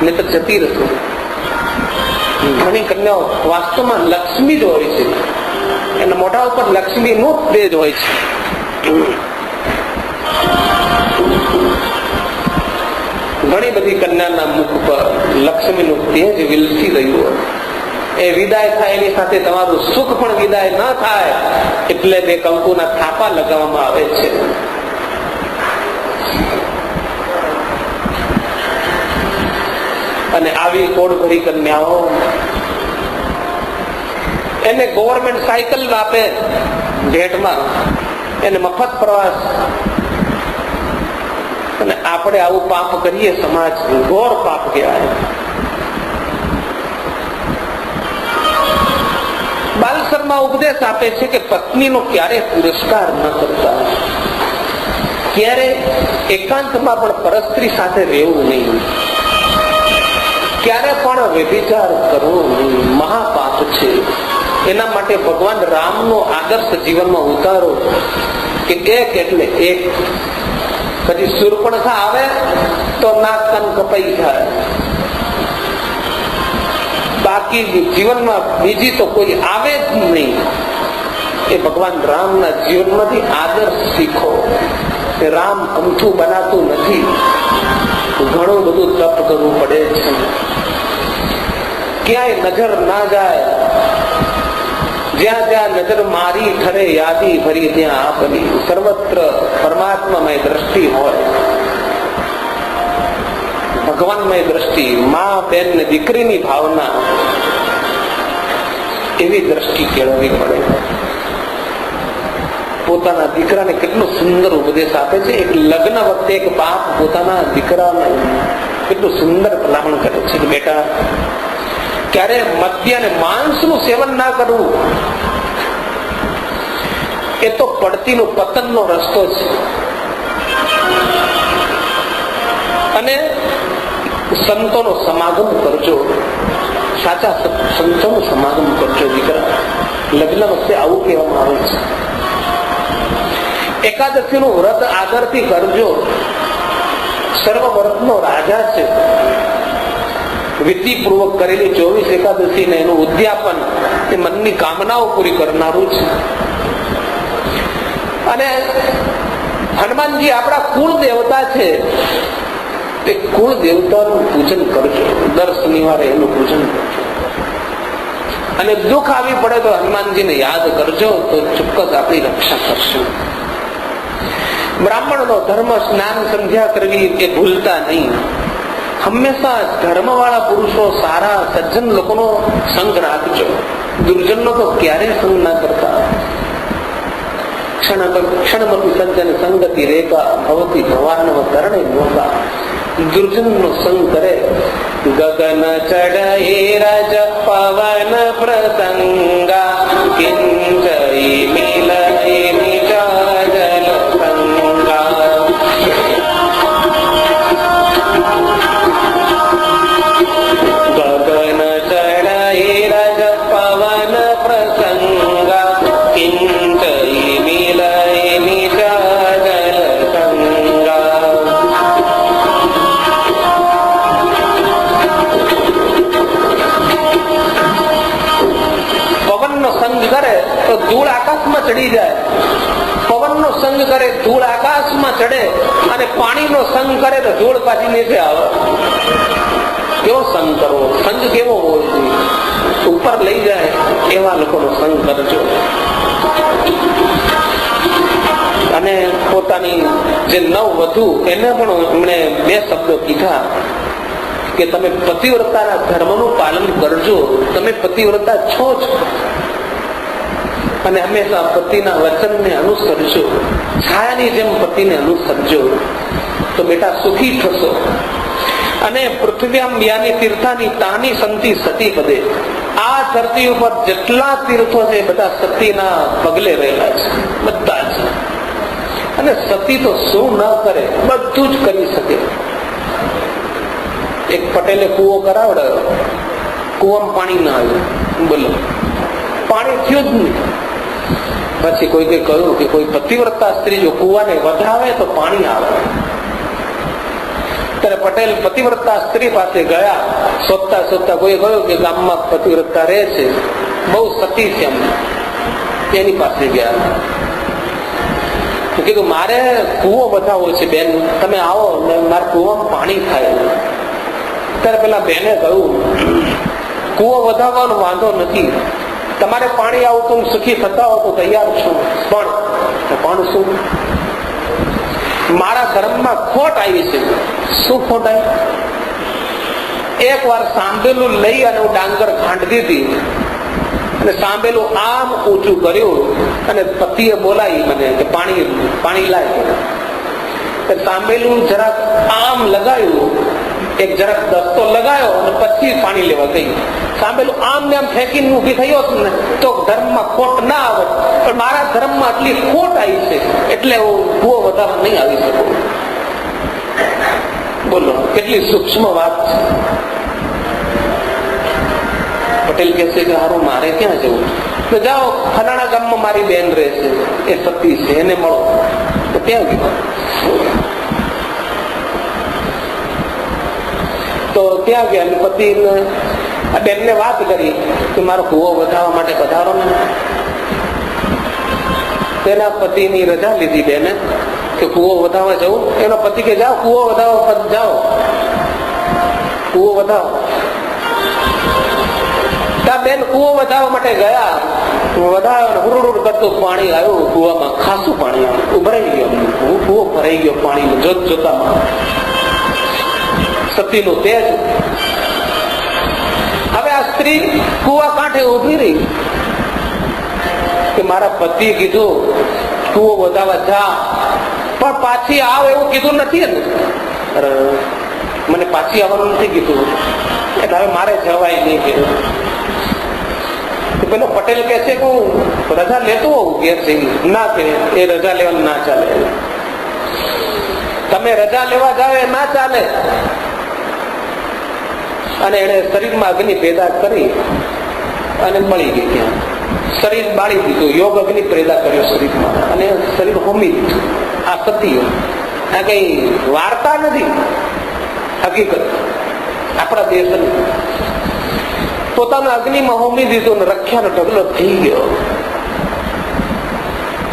ને તો જતી રહેશે. ઘણી કન્યાઓ વાસ્તવમાં લક્ષ્મી જ હોય છે, એના મોઢા ઉપર લક્ષ્મી નું તેજ હોય છે. ઘણી બધી કન્યાના મુખ પર લક્ષ્મીનું તેજ વિલસી રહ્યું. એ વિદાય થાય એની સાથે તમારું સુખ પણ વિદાય ન થાય એટલે બે કંકુના થાપા લગાવવામાં આવે છે. અને આવી કોડ ભરી કન્યાઓ એને ગવર્મેન્ટ સાયકલ આપે ભેટમાં, એને મફત પ્રવાસ. અને આપણે આવું પાપ કરીએ, સમાજ ઘોર પાપ કહેવાય. બાલ શર્મા ઉપદેશ આપે છે કે પત્નીનો ક્યારે પુરસ્કાર ન કરતા, ક્યારે એકાંતમાં પણ પરસ્ત્રી સાથે રહેવું નહીં, ક્યારે પણ વ્યભિચાર કરવો નહીં, મહાપાપ છે. એના માટે ભગવાન રામનો આદર્શ જીવનમાં ઉતારો કે એક એટલે એક. કદી શૂર્પણખા આવે તો નાક કાન કપાઈ જાય, બાકી જીવનમાં બીજી તો કોઈ આવે જ નહીં. એ ભગવાન રામના જીવનમાંથી આદર્શ શીખો. રામ અમથું બનાતું નથી, ઘણું બધું તપ કરવું પડે છે. ક્યાંય નજર ના જાય, જ્યાં જ્યાં નજર મારી ઠરે યાદી ભરી ત્યાં આપની. સર્વત્ર પરમાત્મામય દ્રષ્ટિ હોય, ભગવાનમય દ્રષ્ટિ, મા બેન ને દીકરીની ભાવના, એવી દ્રષ્ટિ કેળવવી પડે. પોતાના દીકરાને કેટલો સુંદર ઉપદેશ આપે છે. એક લગ્ન વખતે એક બાપ પોતાના દીકરાને કેટલું સુંદર ભલામણ કરે છે કે બેટા, ક્યારે મદ્ય અને માંસનું સેવન ના કરવું. એ તો પડતીનો પતનનો રસ્તો છે. અને સંતોનો સમાગમ કરજો, સાચા સંતોનું સમાગમ કરજો દીકરા. લગ્ન વખતે આવું કહેવામાં આવે છે. એકાદશીનું વ્રત આદરથી કરજો. સર્વ વ્રતનો રાજા છે. વિધિપૂર્વક કરેલી 24 એકાદશી ને એનું ઉદ્યાપન એ મનની કામનાઓ પૂરી કરનારું છે. અને હનુમાનજી આપણા કુળ દેવતા છે. તે કુળ દેવતાનું પૂજન કરજો. દર શનિવારે એનું પૂજન કરજો. અને દુઃખ આવી પડે તો હનુમાનજીને યાદ કરજો, તો ચોક્કસ આપણી રક્ષા કરશે. બ્રાહ્મણનો ધર્મ સ્નાન સંધ્યા કરવી એ ભૂલતા નહીં. હંમેશા ધર્મવાળા પુરુષો, સારા સજ્જન લોકોનો સંગ રાખજો. દુર્જનનો તો ક્યારેય સંગ ના કરતા. ક્ષણમપી સજ્જન સંગતિ રેખા ભવતી ભવાનવ કરણે મોકા. દુર્જનનો સંગ કરે. ગગન ચડે રજ પવન પ્રસંગા કિંચઈ મિલય નિજાજલ સંગા. ગગન ચડે રજ પવન પ્રસંગા કિંચઈ મિલય નિજાજલ સંગા. પવનનો સંગ કરે તો ધૂળ આકાશમાં ચડી જાય. પવનનો સંગ કરે ધૂળ આકાશમાં ચડે, અને પાણીનો સંગ કરે તો ધૂળ પાછી નીચે આવે. કેવો સંગ કરવો? સંગ કેવો હોવો જોઈએ? ઉપર લઈ જાય એવા લોકોનો સંગ કરજો. અને પોતાની જે નવ વધુ એને પણ એમણે 2 શબ્દો કીધા કે તમે પતિવ્રતાના ધર્મનું પાલન કરજો. તમે પતિવ્રતા છો જ, અને હંમેશા પતિના વચનને અનુસરજો. છાયાની જેમ પતિને અનુસરજો, તો બેટા સુખી થશો. અને પૃથ્વ્યામ યાની તીર્થાની તાની સંતિ સતી પદે. આ ધરતી ઉપર જેટલા તીર્થો છે બધા સતીના પગલે રહેલા છે, બધા જ. અને સતી તો શું ન કરે, બધું જ કરી શકે. એક પટેલે કૂવો કરાવડાયો, કૂવામાં પાણી ના આવ્યું, બોલો પાણી થયું જ નહીં. પછી કોઈકે કહ્યું કે કોઈ પતિવ્રતા સ્ત્રી જો કૂવાને વધાવે તો પાણી આવે. ત્યારે પટેલ પતિવ્રતા સ્ત્રી પાસે ગયા. શોધતા શોધતા કોઈ કહ્યું કે ગામમાં પતિવ્રતા રહે છે, બહુ સતી છે, એની પાસે ગયા. કીધું મારે કૂવો વધાવવો છે બેન, તમે આવો ને મારે કૂવામાં પાણી થાય. ત્યારે પેલા બેને કહ્યું કૂવો વધાવવાનો વાંધો નથી, તમારે પાણી આવતું સુખી થતા હો તો તૈયાર છું, પણ શું મારા ધર્મમાં ખોટ આવી છે. શું ખોટ આવી? એક વાર સાંભેલું લઈ અને હું ડાંગર ખાંડી દીધી અને સાંભેલું આમ ઊંચું કર્યું અને પતિએ બોલાવી મને કે પાણી લાય. સાંભેલું જરાક આમ લગાવ્યું, એક જરાક દસ્તો લગાવ્યો અને પછી પાણી લેવા ગઈ. સાંભેલું આમ ને આમ ફેંકીને ઉભી થયો ને તો ધર્મમાં ખોટ ના આવે, પણ મારા ધર્મમાં આટલી ખોટ આવી છે એટલે હું કૂવો વધારવા નહીં આવી શકું. બોલો કેટલી સૂક્ષ્મ વાત છે. પટેલ કહે છે કે હારું મારે ક્યાં જવું? તો જાઓ ફલાણા ગામમાં મારી બેન રહે છે, એ સતી છે, એને મળો. તો ત્યાં ગયો. તો ત્યાં ગયા પતિ બેનને વાત કરી કે મારો કૂવો વધારવા માટે પધારો ને. તેના પતિની રજા લીધી બેને કે કૂવો વધારવા જવું. એનો પતિ કે જાઓ કૂવો વધારવા જાઓ, કૂવો વધાવો. બેન કૂવો વધારવા માટે ગયા, વધાર્યો, હુરુડ કરતું પાણી આવ્યું કૂવામાં, ખાસું પાણી આવ્યું, ઉભરાઈ ગયો. કૂવો ભરાઈ ગયો પાણી જોત જોતામાં. સતીનું તેજ. હવે આ સ્ત્રી કૂવા કાંઠે ઉભી રહી કે મારા પતિ કીધું કૂવો વધારવા જા, પણ પાછી આવ એવું કીધું નથી ને. મને પાછી આવવાનું નથી કીધું, એટલે હવે મારે જવાય નહીં કીધું. પેલો પટેલ કે છે કે હું રજા લેતો હોઉં ઘેર જઈ. ના કે એ રજા લેવાનું ના ચાલે, તમે રજા લેવા જાઓ એ ના ચાલે. અને એને શરીરમાં અગ્નિ પેદા કરી અને મળી ગઈ. ત્યાં શરીર બાળી દીધું, યોગ અગ્નિ પેદા કર્યો શરીરમાં અને શરીર હોમી દીધું. આ સતી, આ કઈ વાર્તા નથી, હકીકત આપણા દેશની. પોતાના અગ્નિમાં હોમી દીધું ને રખ્યાનો ઢગલો થઈ ગયો.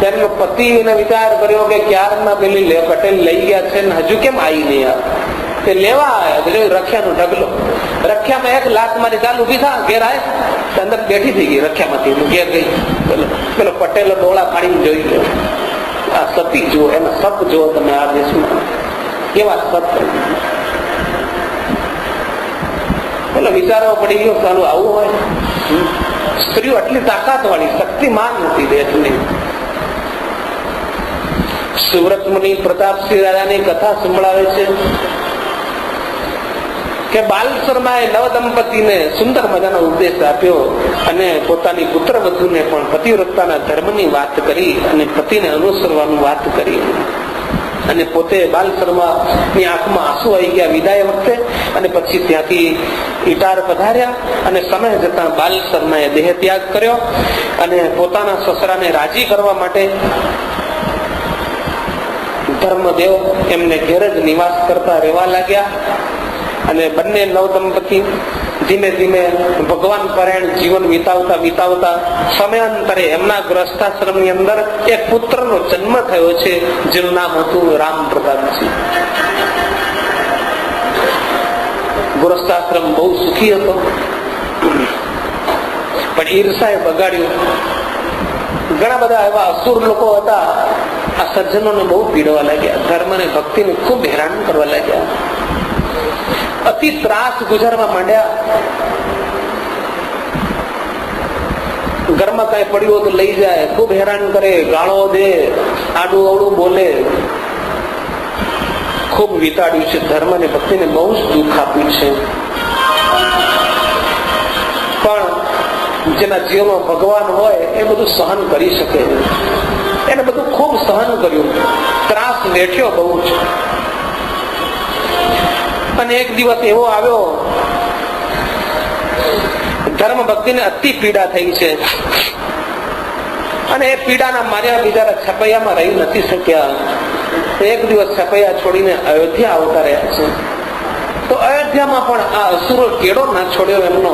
ત્યારે પતિ એને વિચાર કર્યો કે ક્યારના પેલી પટેલ લઈ ગયા છે ને હજુ કેમ આવી નહીં આવે. તે લેવા આવ્યા રખ્યાનો ઢગલો. રખ્યામાં એક લાત મારી ચાલ ઉભી થા, ઘેર આવે અંદર બેઠી થઈ ગઈ રખ્યામાંથી, ઘેર ગઈ. પેલો પટેલો ડોળા પાડીને જોઈ લો. આ સતી જુઓ, એના સપ જુઓ તમે આ દેશમાં કેવા સપ. પેલો વિચારવા પડી ગયો ચાલુ આવું હોય. સ્ત્રીઓ આટલી તાકાત વાળી શક્તિમાન નથી દેશની. સુવ્રત મુનિ પ્રતાપસિંહ રાજાની કથા સંભળાવે છે કે બાલ શર્માએ નવ દંપતીને સુંદર મજાનો ઉપદેશ આપ્યો અને પોતાની પુત્ર વધુને પણ પતિવ્રતાના ધર્મની વાત કરી અને પતિને અનુસરવાનું વાત કરી. અને પોતે બાલ શર્માની આંખમાં આંસુ આવી ગયા વિદાય વખતે. અને પછી ત્યાંથી ઇટાર પધાર્યા અને સમય જતા બાલ શર્માએ દેહ ત્યાગ કર્યો અને પોતાના સસરાને રાજી કરવા માટે ધર્મદેવ એમને ઘેર જ નિવાસ કરતા રહેવા લાગ્યા. અને બંને નવદંપતિ ધીમે ધીમે ભગવાન પરાયણ જીવન વિતાવતા સમયાંતરે એમના ગ્રસ્થાશ્રમની અંદર એક પુત્રનો જન્મ થયો છે, જેનું નામ હતું રામ પ્રતાપજી. ગ્રસ્થાશ્રમ બહુ સુખી હતો, પણ ઈર્ષાએ બગાડ્યું. ઘણા બધા એવા અસુર લોકો હતા, આ સજ્જનોને બહુ પીડવા લાગ્યા, ધર્મ અને ભક્તિને ખૂબ હેરાન કરવા લાગ્યા, અતિ ત્રાસ ગુજારવા માંડ્યા. ઘરમાં કઈ પડ્યું તો લઈ જાય, ખૂબ હેરાન કરે, ગાળો દે, આડું અવડું બોલે. ખૂબ વિતાડ્યું છે, ધર્મ અને ભક્તિને બહુ જ દુઃખ આપ્યું છે. પણ જેના જીવનમાં ભગવાન હોય એ બધું સહન કરી શકે. એને બધું ખૂબ સહન કર્યું, ત્રાસ વેઠ્યો બહુ જ. અને એક દિવસ એવો આવ્યો, ધર્મ ભક્તિને અતિ પીડા થઈ છે અને એ પીડાના માર્યા બિચારા છપૈયામાં રહી નથી શક્યા. એક દિવસ છપૈયા છોડીને અયોધ્યા આવતા રહ્યા છે. તો અયોધ્યામાં પણ આ અસુરો કેળો ના છોડ્યો એમનો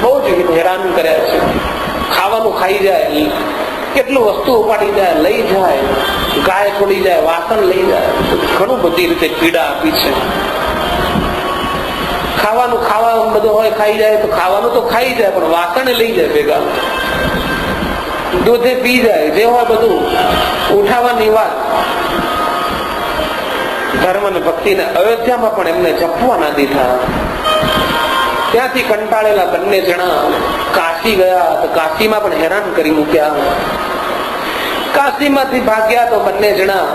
બહુ જ હેરાન કર્યા છે. ખાવાનું ખાઈ જાય, કેટલું વસ્તુ ઉપાડી જાય, લઈ જાય, ગાય છોડી જાય, વાસણ લઈ જાય, ઘણું બધી રીતે પીડા આપી છે. ખાવાનું બધું હોય, ખાઈ જાય તો ખાવાનું તો ખાઈ જાય, પણ વાસણ લઈ જાય ભેગા, દૂધે પી જાય, જે હોય બધું ઉઠાવવાની વાત. ધર્મ અને ભક્તિને અયોધ્યામાં પણ એમને જપવા ના દીધા. ત્યાંથી કંટાળેલા બંને જણા કાશી ગયા, તો કાશીમાં પણ હેરાન કરી મૂક્યા. કાશીમાંથી ભાગ્યા તો બંને જણા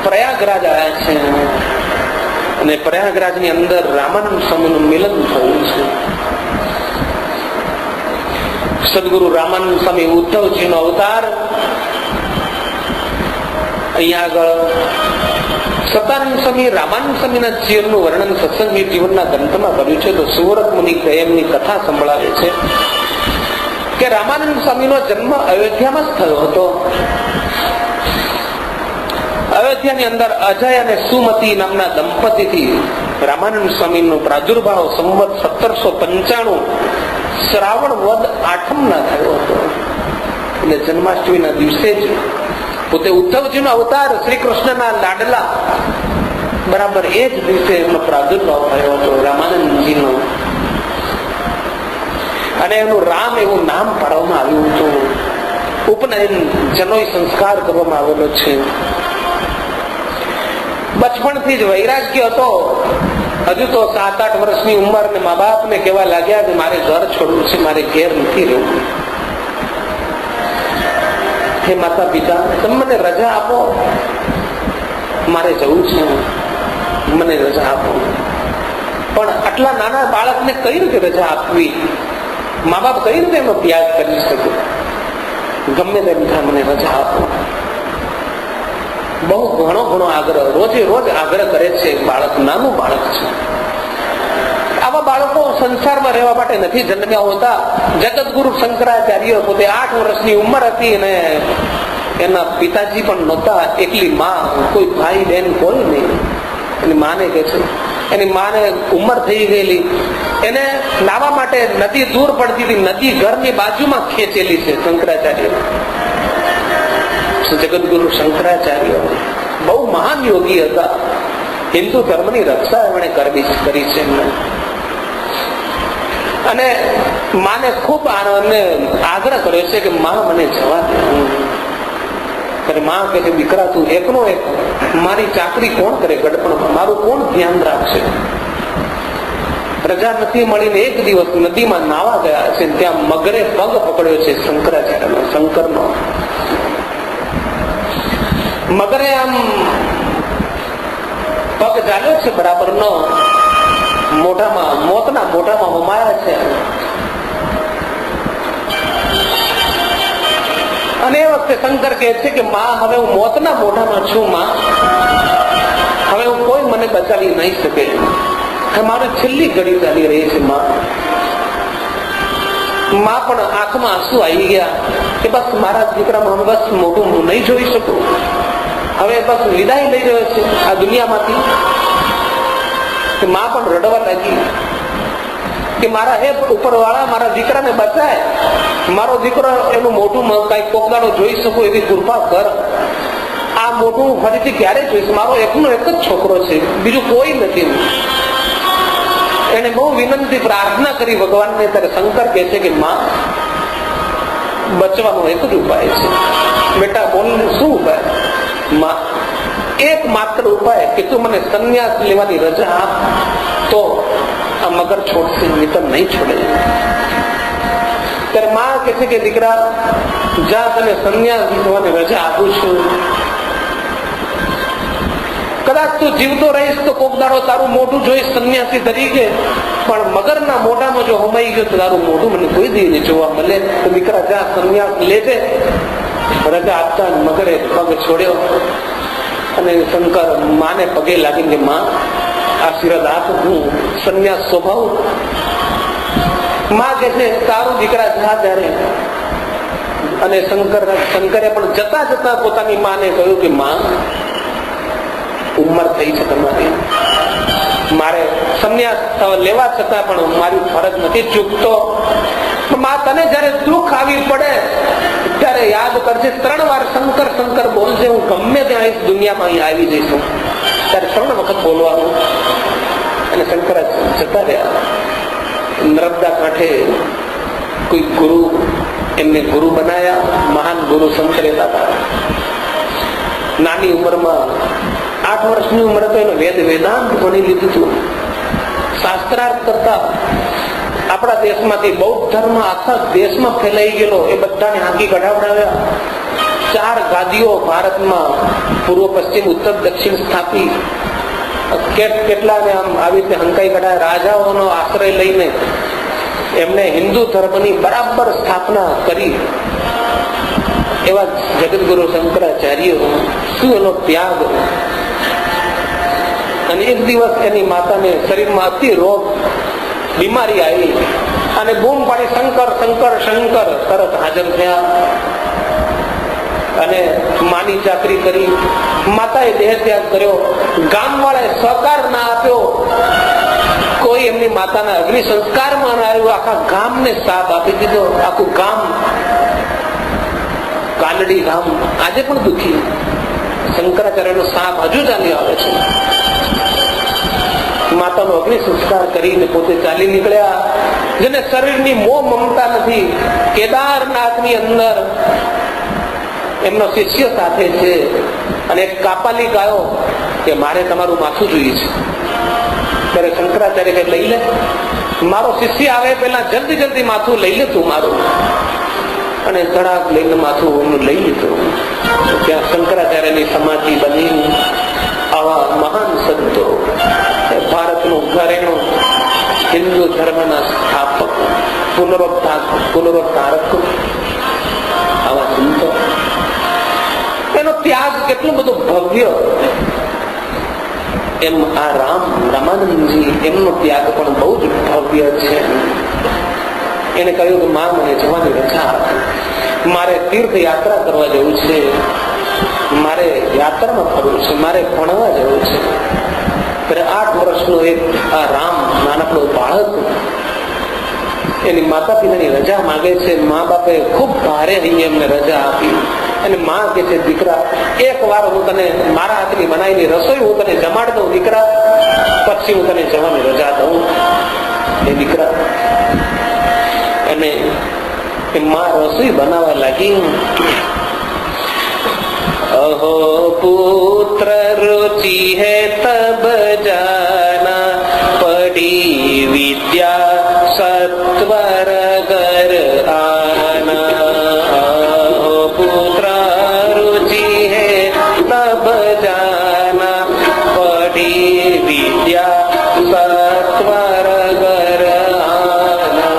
પ્રયાગરાજ આવ્યા છે અને પ્રયાગરાજની અંદર રામાનંદ સ્વામીનું મિલન થયું છે. સદગુરુ રામાનંદ સ્વામી ઉદ્ધવજીનો અવતાર. અહીંયા આગળ સતાનંદ સ્વામી રામાનંદ સ્વામીના જીવનનું વર્ણન સત્સંગી જીવનના ગ્રંથમાં કર્યું છે. તો સુરત મુનિ એમની કથા સંભળાવે છે કે રામાનંદ સ્વામીનો જન્મ અયોધ્યામાં જ થયો હતો. અયોધ્યાની અંદર અજય અને સુમતી નામના દંપતીથી રામાનંદ સ્વામીનો પ્રાદુર્ભાવ સંવત 1795 શ્રાવણ વદ 8 થયો હતો. એટલે જન્માષ્ટમીના દિવસે જ પોતે ઉદ્ધવજીનો અવતાર, શ્રી કૃષ્ણના લાડલા, બરાબર એ જ દિવસે એમનો પ્રાદુર્ભાવ થયો હતો રામાનંદજીનો. અને એનું રામ એવું નામ પાડવામાં આવ્યું હતું. ઉપનયન જનોય સંસ્કાર કરવામાં આવેલો છે. બચપણથી જ વૈરાગ્ય હતો. હજુ તો 7-8 વર્ષની ઉંમર ને મા બાપ ને કહેવા લાગ્યા કે મારે ઘર છોડવું છે, મારે ઘેર નથી રહેવું. હે માતા પિતા, તમે મને રજા આપો, મારે જવું છે, મને રજા આપો. પણ આટલા નાના બાળકને કઈ રીતે રજા આપવી? મા બાપ કઈ રીતે એનો ત્યાગ કરી શકે? ગમે તેમ થાય, મને રજા આપો. બહુ ઘણો આગ્રહ, રોજે રોજ આગ્રહ કરે છે. બાળક નાનું બાળક છે. આવા બાળકો સંસારમાં રહેવા માટે નથી જન્મ્યા હોતા. જગતગુરુ શંકરાચાર્ય પોતે 8 વર્ષની ઉંમર હતી અને એના પિતાજી પણ નહોતા, એકલી માં, કોઈ ભાઈ બહેન કોઈ નહીં. એની માને કે છે, એની માને ઉંમર થઈ ગયેલી, એને લાવવા માટે નદી દૂર પડતી હતી, નદી ઘરની બાજુમાં ખેંચેલી છે. શંકરાચાર્ય, જગતગુરુ શંકરાચાર્ય બહુ મહાન યોગી હતા. હિન્દુ ધર્મની રક્ષા એમણે કરી છે એમને. અને માને ખૂબ આગ્રહ કર્યો છે કે માં મને જવા દે. માં કહે છે, દીકરા તું એકનો એક, મારી ચાકરી કોણ કરે ગડપણમાં, મારું કોણ ધ્યાન રાખશે? રજા નથી મળીને એક દિવસ નદીમાં નાવા ગયા છે. ત્યાં મગરે પગ પકડ્યો છે શંકરાચાર્યનો, શંકરનો. મગરે આમ પગ ચાલ્યો છે બરાબરનો, મોઢામાં, મોતના મોઢામાં હોમાયા છે. અને એ વખતે શંકર કહે છે કે માં, હવે હું મોતના મોઢામાં છું. માં, હવે હું કોઈ મને બચાવી નહીં શકે. મારી છેલ્લી ઘડી ચાલી રહી છે. માં પણ આંખમાં આંસુ આવી ગયા કે બસ મારા દીકરામાં બસ મોઢું હું નહીં જોઈ શકું. હવે બસ વિદાય લઈ રહ્યો છે આ દુનિયામાંથી. માં પણ રડવા લાગી કે મારા હે ઉપરવાળા, મારા દીકરાને બચાય, મારો દીકરો એનું મોઢું કઈ કોકદાડો જોઈ શકું એવી કૃપા કર. આ મોઢું ફરીથી ક્યારે જોઈશ? મારો એકનો એક જ છોકરો છે, બીજું કોઈ નથી. એને બહુ વિનંતી પ્રાર્થના કરી ભગવાનને. ત્યારે શંકર કહે છે કે માં, બચવાનો એક જ ઉપાય છે. બેટા બોલ, શું ઉપાય? માં, એક માત્ર ઉપાય કે તું મને સંન્યાસ લેવાની રજા આપ, તો આ મગર છોડશે, નહીં નહીં છોડે. ત્યારે માં કહે છે કે દીકરા જા, તને સંન્યાસ લેવાની રજા આપું છું. કદાચ તું જીવતો રહીશ તો કોક દાડો તારું મોઢું જોઈશ સંન્યાસી તરીકે, પણ મગરના મોઢામાં જો હોમાઈ ગયું તો તારું મોઢું મને કોઈ દી નહીં જોવા મળે. તો દીકરા જા, સંન્યાસ લેજે. રજા આપતા મગરે પગ છોડ્યો અને શંકર માને પગે લાગીને, માં આશીર્વાદ આપું, હું સંન્યાસ સ્વભાવ. માં કે છે તારું દીકરા જા ત્યારે. અને શંકરે પણ જતા જતા પોતાની માને કહ્યું કે માં, ઉંમર થઈ છે તમારી, મારે સંન્યાસ લેવા છતાં પણ મારી ફરજ નથી ચૂકતો. માં તને જયારે દુઃખ આવી પડે ત્યારે યાદ કરજે, 3 વાર શંકર શંકર બોલજે, હું ગમે ત્યાં આવીશ દુનિયામાં અહીં આવી જઈશું, ત્યારે 3 વખત બોલવાનું. અને શંકર જતા રહ્યા. નર્મદા કાંઠે કોઈ ગુરુ એમને ગુરુ બનાયા, મહાન ગુરુ સંત રહેતા હતા. નાની ઉંમરમાં 8 વર્ષની ઉંમરે તો એને વેદાંત ભણી લીધું હતું. શાસ્ત્રાર્થ કરતા આપણા દેશમાંથી બૌદ્ધ ધર્મ આખા દેશમાં ફેલાઈ ગયેલો, એ બધાને હાંકી કઢાવડાવ્યા. 4 ગાદીઓ ભારતમાં પૂર્વ પશ્ચિમ ઉત્તર દક્ષિણ સ્થાપી. કેટલાને આમ આવી રીતે હંકાઈ કઢાયા. રાજાઓનો આશ્રય લઈને એમને હિન્દુ ધર્મની બરાબર સ્થાપના કરી. એવા જગતગુરુ શંકરાચાર્ય, શું એનો ત્યાગ. અને એક દિવસ એની માતાને શરીરમાં અતિ રોગ બીમારી આવી અને બૂમ પાડી શંકર શંકર શંકર તરત હાજર થયા અને માની ચાકરી કરી. માતાએ દેહ ત્યાગ કર્યો. ગામ વાળાએ સહકાર ના આપ્યો, કોઈ એમની માતાના અગ્નિ સંસ્કારમાં ના આવ્યું. આખા ગામને સાપ આપી દીધો. આખું ગામ, કાનડી ગામ આજે પણ દુઃખી. શંકરાચાર્યનો સાપ હજુ ચાલી આવે છે. માતાનો અગ્નિ સંસ્કાર કરીને પોતે ચાલી નીકળ્યા. જેને શરીરની મોહ મમતા નથી, કેદારનાથની અંદર એમનો શિષ્ય સાથે છે અને એક કાપાલી ગાયો કે મારે તમારું માથું જોઈએ છે. ત્યારે શંકરાચાર્ય કે લઈ લે, મારો શિષ્ય આવે પેલા જલ્દી જલ્દી માથું લઈ લે તું મારું. અને ધડાક લઈને માથું એમનું લઈ લીધું. ત્યાં શંકરાચાર્યની સમાધિ બની. આવા મહાન સંતો, ભારતનું ઘરેણું હિન્દુ ધર્મના સ્થાપક, પુનરુદ્ધારક આવા સંતો. એનો ત્યાગ કેટલું બધું ભવ્ય. એમ આ રામાનંદજી, એમનો ત્યાગ પણ બહુ જ ભવ્ય છે. એને કહ્યું કે માં મને જવાની રજા આપે, મારે તીર્થ યાત્રા કરવા જવું છે, મારે યાત્રામાં ફરવું છે, મારે ભણવા જવું છે. ત્યારે 8 વર્ષનો એક આ રામ નાનકડો બાળક એની માતા પિતાની રજા માંગે છે. મા બાપે ખૂબ ભારે અહીં એમને રજા આપી. અને માં કે છે દીકરા, 1 વાર હું તને મારા હાથની બનાવેલી રસોઈ હું તને જમાડ દઉં દીકરા, પછી હું તને જવાની રજા દઉં. એ દીકરા અને માં રસોઈ બનાવવા લાગી. અહો પુત્ર रुचि है तब जाना, पढ़ी विद्या सत्वर घर आना. अहो पुत्र रुचि है तब जाना, पढ़ी विद्या सत्वर घर आना.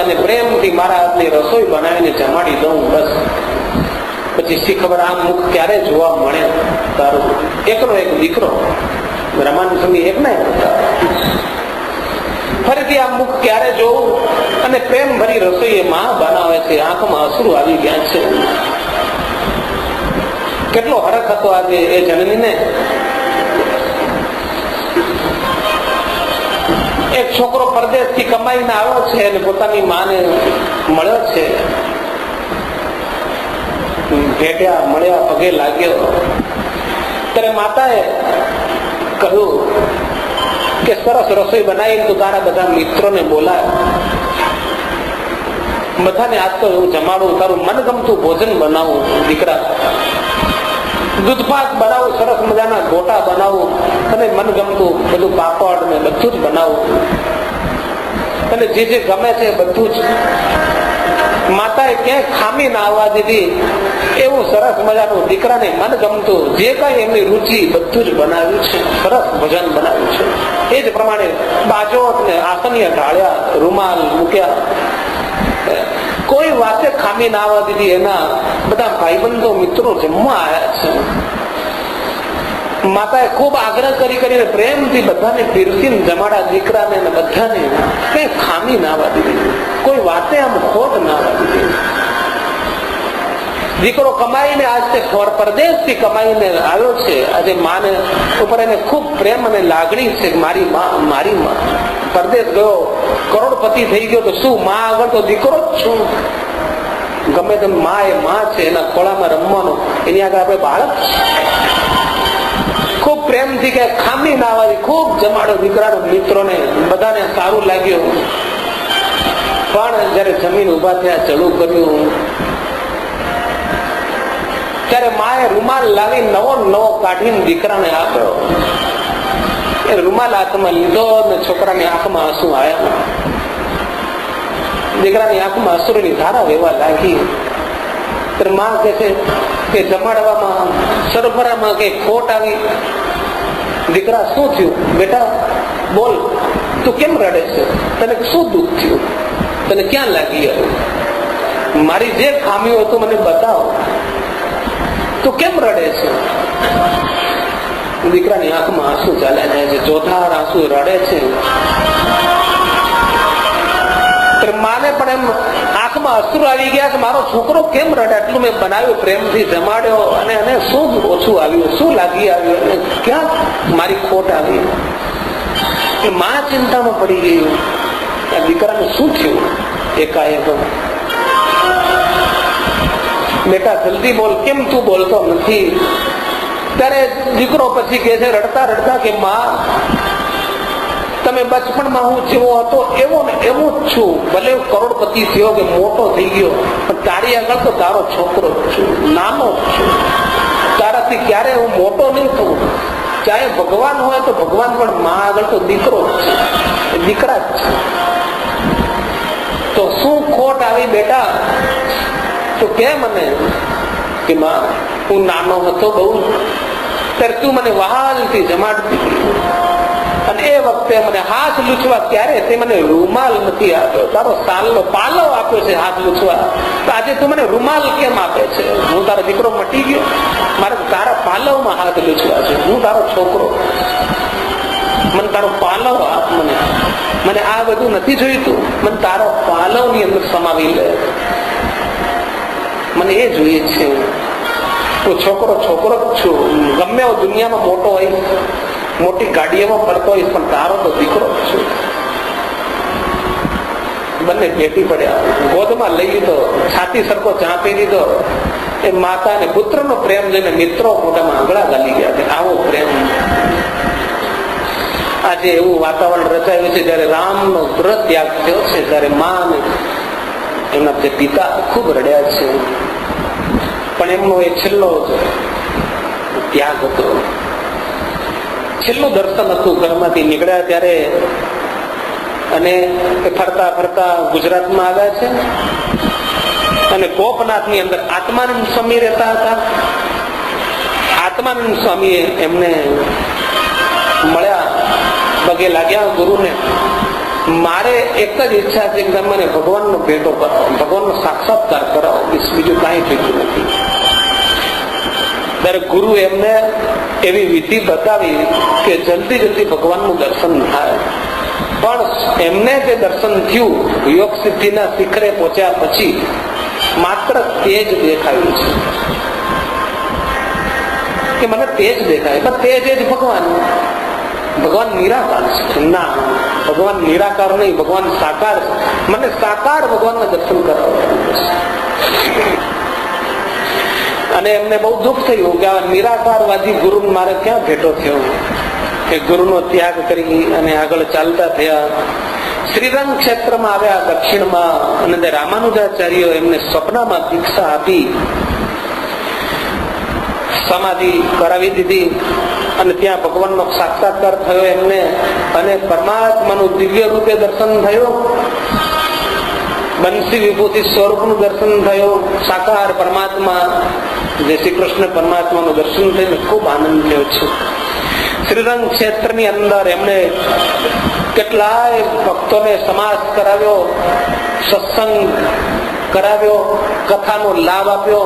અને પ્રેમથી મારા હાથની રસોઈ બનાવીને જમાડી દઉં, બસ પછી શી ખબર આ મુખ ક્યારે જોવા મળે તારું. એકનો એક દીકરો રમાનંદ સ્વામી એક ને ફરીથી આ મુખ ક્યારે જોવું, અને પ્રેમ ભરી રસોઈ એ માં બનાવે છે, આંખમાં અશ્રુ આવી ગયા છે. કેટલો હરખ હતો આજે એ જનનીને. એક છોકરો પરદેશથી કમાઈને આવ્યો છે અને પોતાની માને મળ્યો છે, ભેટ્યા, મળ્યા, પગે લાગ્યો. ત્યારે માતાએ કહ્યું કે સરસ રસોઈ બનાવી તું તારા બધા મિત્રોને બોલાય, બધાને આજ તો એવું જમાડું, તારું મનગમતું ભોજન બનાવું. દીકરા દૂધ ભાત બનાવું, સરસ મજાના ગોટા બનાવું, અને મનગમતું બધું પાપડ ને બધું જ બનાવું, અને જે જે ગમે છે બધું જ. માતાએ ક્યાંય ખામી ના આવવા દીધી, એવું સરસ મજાનું દીકરાને મનગમતું જે કઈ એમની રુચિ બધું જ બનાવ્યું છે, સરસ ભોજન બનાવ્યું છે. એ જ પ્રમાણે બાજોટ ને આસનીય ઢાળ્યા, રૂમાલ મૂક્યા, કોઈ વાતે ખામી ના આવવા દીધી. એના બધા ભાઈબંધો મિત્રો જમવા આવ્યા છે. માતાએ ખૂબ આગ્રહ કરીને પ્રેમથી બધાને પીરસીને જમાડા દીકરાને, બધાને કઈ ખામી ના આવવા દીધી, કોઈ વાતે આમ ખોટ ના આવવા દીધી. દીકરો કમાઈને આજ તે પરદેશથી કમાઈને આવ્યો છે. આજે માને ઉપર એને ખૂબ પ્રેમ અને લાગણી છે. મારી માં પરદેશ ગયો, કરોડપતિ થઈ ગયો, તો શું માં આગળ તો દીકરો જ છું. ગમે તેમ માં એ માં છે, એના ખોળામાં રમવાનો, એની આગળ આપણે બાળક. ખૂબ પ્રેમથી કે ખામી ના આવવાની ખૂબ જમાડો દીકરાનો, મિત્રોને બધાને સારું લાગ્યું. પણ જયારે જમીન ઉભા થયા, ચડું કર્યું, ત્યારે માએ રૂમાલ લાવી નવો કાઢીને દીકરાને આપ્યો. એ રૂમાલ હાથમાં લીધો ને છોકરાની આંખમાં આંસુ આવ્યા. દીકરાની આંખમાં અશ્રુની ધારા વહેવા લાગી. ત્યારે માં કહે છે કે જમાડવામાં, સરભરામાં કઈ ખોટ આવી. દીકરા શું થયું બેટા, બોલ, તું કેમ રડે છે, તને શું દુઃખ થયું, તને ક્યાં લાગી આવ્યું, મારી જે ખામીઓ હતું મને બતાવો, તું કેમ રડે છે. દીકરાની આંખમાં આંસુ ચાલ્યા જાય છે, ચોથાર આંસુ રડે છે. માને પણ એમ આંખમાં અશ્રુ આવી ગયા કે મારો છોકરો કેમ રડે, આટલું મેં બનાવ્યું, પ્રેમથી જમાડ્યો, અને એને શું ઓછું આવ્યું, શું લાગી આવ્યું, અને ક્યાં મારી ખોટ આવી. માં ચિંતામાં પડી ગયું, દીકરાને શું થયું. એકાએક બેટા જલ્દી બોલ, કેમ તું બોલતો નથી. ત્યારે દીકરો પછી કે છે રડતા રડતા કે માં, તમે બચપણમાં હું જેવો હતો એવો ને એવો જ છું, ભલે કરોડપતિ થયો કે મોટો થઈ ગયો, પણ તારી આગળ તો તારો છોકરો જ છું, નાનો જ છું. તારાથી ક્યારે હું મોટો નહીં થવું. ચાહે ભગવાન હોય તો ભગવાન પણ માં આગળ તો દીકરો જ છે, દીકરા જ છે. તો શું ખોટ આવી બેટા, તો કે મને કે માં હું નાનો હતો બહુ, ત્યારે તું મને વહાલથી જમાડતી, અને એ વખતે મને હાથ લૂછવા ક્યારે તે મને રૂમાલ નથી આપ્યો, તારો સાલનો પાલવ આપ્યો છે હાથ લૂછવા. તો આજે તું મને રૂમાલ કેમ આપે છે. હું તારો દીકરો મટી ગયો, મારે તારા પાલવમાં હાથ લૂછવા છે. હું તારો છોકરો, મને તારો પાલવ આપ. મને આ બધું નથી જોઈતું, મને તારો પાલવ ની અંદર સમાવી લે, મને એ જોઈએ છે. હું છોકરો છોકરો જ છું, ગમે એવો દુનિયામાં મોટો હોય, મોટી ગાડીઓમાં ફરતો હોઈશ, પણ તારો તો દીકરો જ છું. બંને ભેટી પડ્યા, ગોદમાં લઈ લીધો, છાતી સરખો ચાંપી દીધો. એ માતા અને પુત્રનો પ્રેમ જોઈને મિત્રો મોઢામાં આંગળા ગાલી ગયા છે. આવો પ્રેમ આજે એવું વાતાવરણ રચાયું છે. જયારે રામનો વ્રત ત્યાગ થયો છે, ત્યારે મા અને એમના જે પિતા ખૂબ રડ્યા છે, પણ એમનો એ છેલ્લો ત્યાગ હતો, છેલ્લું દર્શન હતું. ઘરમાંથી નીકળ્યા ત્યારે, અને ફરતા ફરતા ગુજરાતમાં આવ્યા છે, અને ગોપનાથ ની અંદર આત્માનંદ સ્વામી રહેતા હતા. આત્માનંદ સ્વામીએ એમને મળ્યા, પગે લાગ્યા ગુરુને, મારે એક જ ઈચ્છા છે કે મને ભગવાનનો ભેટો કરાવો, ભગવાનનો સાક્ષાત્કાર કરાવો, બીજું કાંઈ જોઈતું નથી. ત્યારે ગુરુ એમને એવી વિધિ બતાવી કે જલ્દી જલ્દી ભગવાનનું દર્શન થાય. પણ એમને જે દર્શન થયું, યોગ સિદ્ધિના શિખરે પહોંચ્યા પછી માત્ર તેજ દેખાયું છે કે મને તેજ દેખાય, પણ તેજ જ ભગવાન. ભગવાન નિરાકાર છે? ના, ભગવાન નિરાકાર નહીં, ભગવાન સાકાર છે. મને સાકાર ભગવાનના દર્શન કરાવવા. અને એમને બહુ દુઃખ થયું કે આ નિરાકારવાદી ગુરુ મારે ક્યાં ભેટો થયો કે ગુરુનો ત્યાગ કરી અને આગળ ચાલતા થયા. શ્રીરંગ ક્ષેત્રમાં આવ્યા દક્ષિણમાં, અને રામાનુજાચાર્ય એમને સ્વપ્નમાં દીક્ષા આપી, સમાધિ કરાવી દીધી અને ત્યાં ભગવાનનો સાક્ષાત્કાર થયો એમને, અને પરમાત્માનું દિવ્ય રૂપે દર્શન થયું, બંસી વિભૂતિ સ્વરૂપનું દર્શન થયું, સાકાર પરમાત્મા જે શ્રી કૃષ્ણ પરમાત્માનું દર્શન થઈને ખૂબ આનંદ થયો છે. શ્રીરંગ ક્ષેત્રની અંદર એમણે કેટલાય ભક્તોને સમાસ કરાવ્યો, સત્સંગ કરાવ્યો, કથાનો લાભ આપ્યો.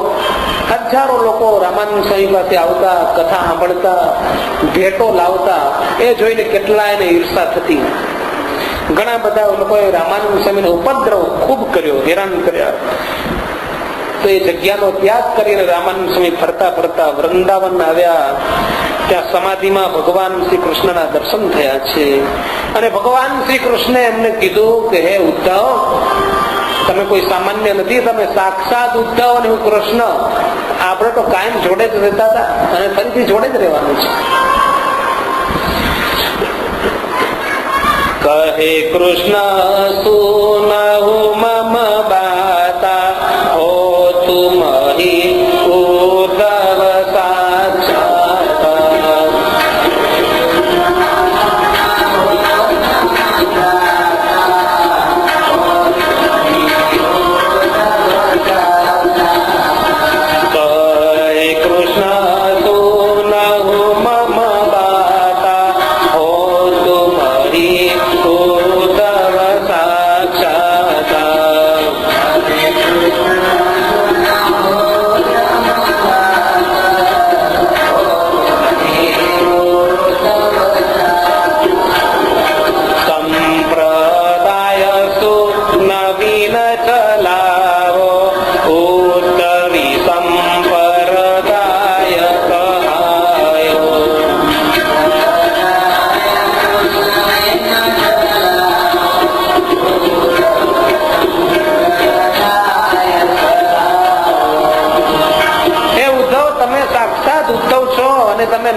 હજારો લોકો રામાનંદ સ્વામી પાસે આવતા, કથા સાંભળતા, ભેટો લાવતા. એ જોઈને કેટલાયને ઈર્ષા થતી. ઘણા બધા લોકોએ રામાનંદ સ્વામીનો ઉપદ્રવ ખૂબ કર્યો, હેરાન કર્યા. તો એ જગ્યાનો ત્યાગ કરીને રામાનંદ સ્વામી ફરતા ફરતા વૃંદાવન આવ્યા. ત્યાં સમાધિમાં ભગવાન શ્રી કૃષ્ણના દર્શન થયા છે. અને ભગવાન શ્રી કૃષ્ણે એમને કીધું કે હે ઉદ્ધવ, તમે કોઈ સામાન્ય નથી, તમે સાક્ષાત ઉદ્ધવ અને હું કૃષ્ણ. આપણે તો કાયમ જોડે જ રહેતા હતા અને ફરીથી જોડે જ રહેવાનું છે. કહે કૃષ્ણ સુનહુ મમ બાતા હો તુમ હી ઉદ્ધવ સાક્ષાત.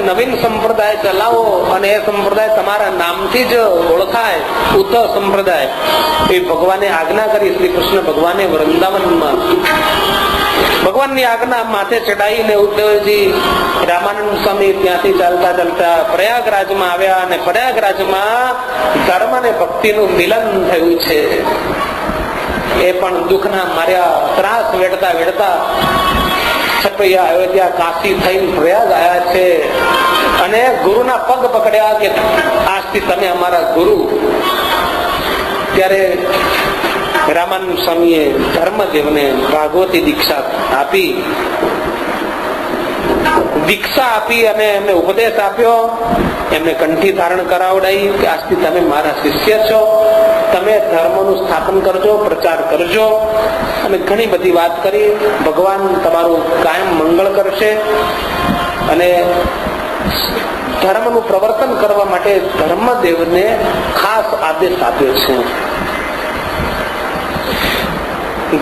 નવીન સંપ્રદાય ચલાવો અને એ સંપ્રદાય તમારા નામથી જ ઓળખાય, ઉદ્ધવ સંપ્રદાય. એ ભગવાને આજ્ઞા કરી. શ્રી કૃષ્ણ ભગવાને વૃંદાવનમાં ભગવાનની આજ્ઞા માથે ચડાવીને ઉદ્ધવજી રામાનંદ સ્વામી ત્યાંથી ચાલતા ચાલતા પ્રયાગરાજમાં આવ્યા. અને પ્રયાગરાજમાં ધર્મ અને ભક્તિનું મિલન થયું છે. એ પણ દુઃખના માર્યા ત્રાસ વેડતા વેડતા છપૈયા અયોધ્યા કાશી થઈને પ્રયાગ આવ્યા છે. અને ગુરુના પગ પકડ્યા કે આજથી તમે અમારા ગુરુ. ત્યારે રામાનંદ સ્વામીએ ધર્મદેવને ભાગવતી દીક્ષા આપી. અને એમને ઉપદેશ આપ્યો, એમને કંઠી ધારણ કરાવડાવી કે આજથી તમે મારા શિષ્ય છો, તમે ધર્મનું સ્થાપન કરજો, પ્રચાર કરજો. અને ઘણી બધી વાત કરી. ભગવાન તમારું કાયમ મંગળ કરશે. અને ધર્મનું પ્રવર્તન કરવા માટે ધર્મદેવને ખાસ આદેશ આપ્યો છે.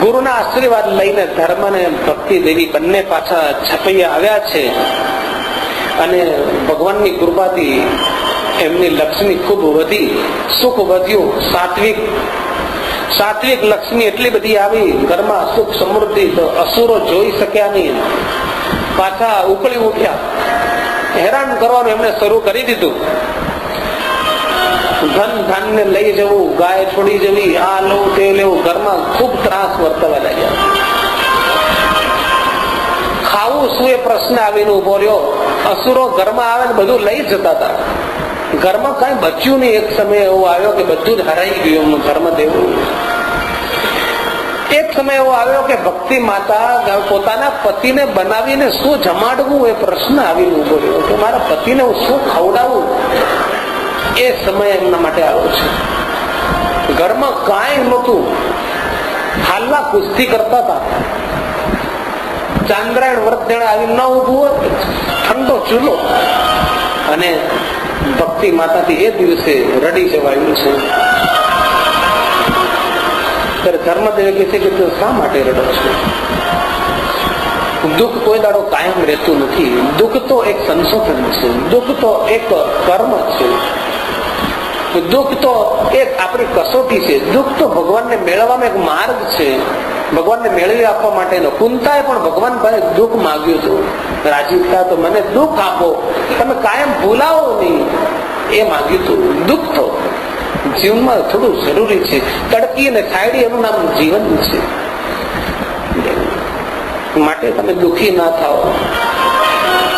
ગુરુના આશીર્વાદ લઈને ધર્મ અને ભક્તિ દેવી બંને પાછા છપૈયા આવ્યા છે. અને ભગવાનની કૃપાથી એમની લક્ષ્મી ખૂબ વધી, સુખ વધ્યું. સાત્વિક લક્ષ્મી એટલી બધી આવી ઘરમાં, સુખ સમૃદ્ધિ તો અસુરો જોઈ શક્યા નહીં. પાછા ઉકળી ઉઠ્યા, હેરાન કરવાનું એમને શરૂ કરી દીધું. ધન ધાન્ય લઈ જવું, ગાય છોડી જવી, આ લેવું તે લેવું, ઘરમાં ખૂબ ત્રાસ વર્તવા લાગ્યા. ખાવું શું એ પ્રશ્ન આવીને ઉભો રહ્યો. અસુરો ઘરમાં આવે ને બધું લઈ જતા હતા. ઘરમાં કઈ બચ્યું નહીં. એક સમય એવો આવ્યો કે બધું જ હરાઈ ગયું એમનું ધર્મ દેવું. એક સમય એવો આવ્યો કે ભક્તિ માતા પોતાના પતિને બનાવીને શું જમાડવું એ પ્રશ્ન આવીને ઉભો રહ્યો કે મારા પતિને હું શું ખવડાવું. એ સમય એમના માટે આવ્યો છે. ઘરમાં કાંઈ નહોતું. હાલના કુસ્તી કરતા હતા. ચાંદ્રાયણ વ્રત જણે આવી ન ઉભું હોય, ઠંડો ચૂલો, અને ભક્તિ માતાથી એ દિવસે રડી જવાયું છે. ત્યારે ધર્મદેવે કહે છે કે તું શા માટે રડો છો? દુઃખ કોઈ દાડો કાયમ રહેતું નથી. દુઃખ તો એક સંશોધન છે. દુઃખ તો એક કર્મ છે. દુઃખ તો એક આપણી કસોટી છે. દુઃખ તો ભગવાનને મેળવવાનો એક માર્ગ છે. ભગવાનને મેળવી આપવા માટેનો. કુંતાએ પણ ભગવાન પાસે દુઃખ માંગ્યું હતું. રાજીવતા તો મને દુઃખ આપો, તમે કાયમ ભૂલાવો નહીં, એ માંગ્યું હતું. દુઃખ તો જીવનમાં થોડું જરૂરી છે. તડકી અને છાયડી એનું નામ જીવન છે. માટે તમે દુઃખી ના થાઓ.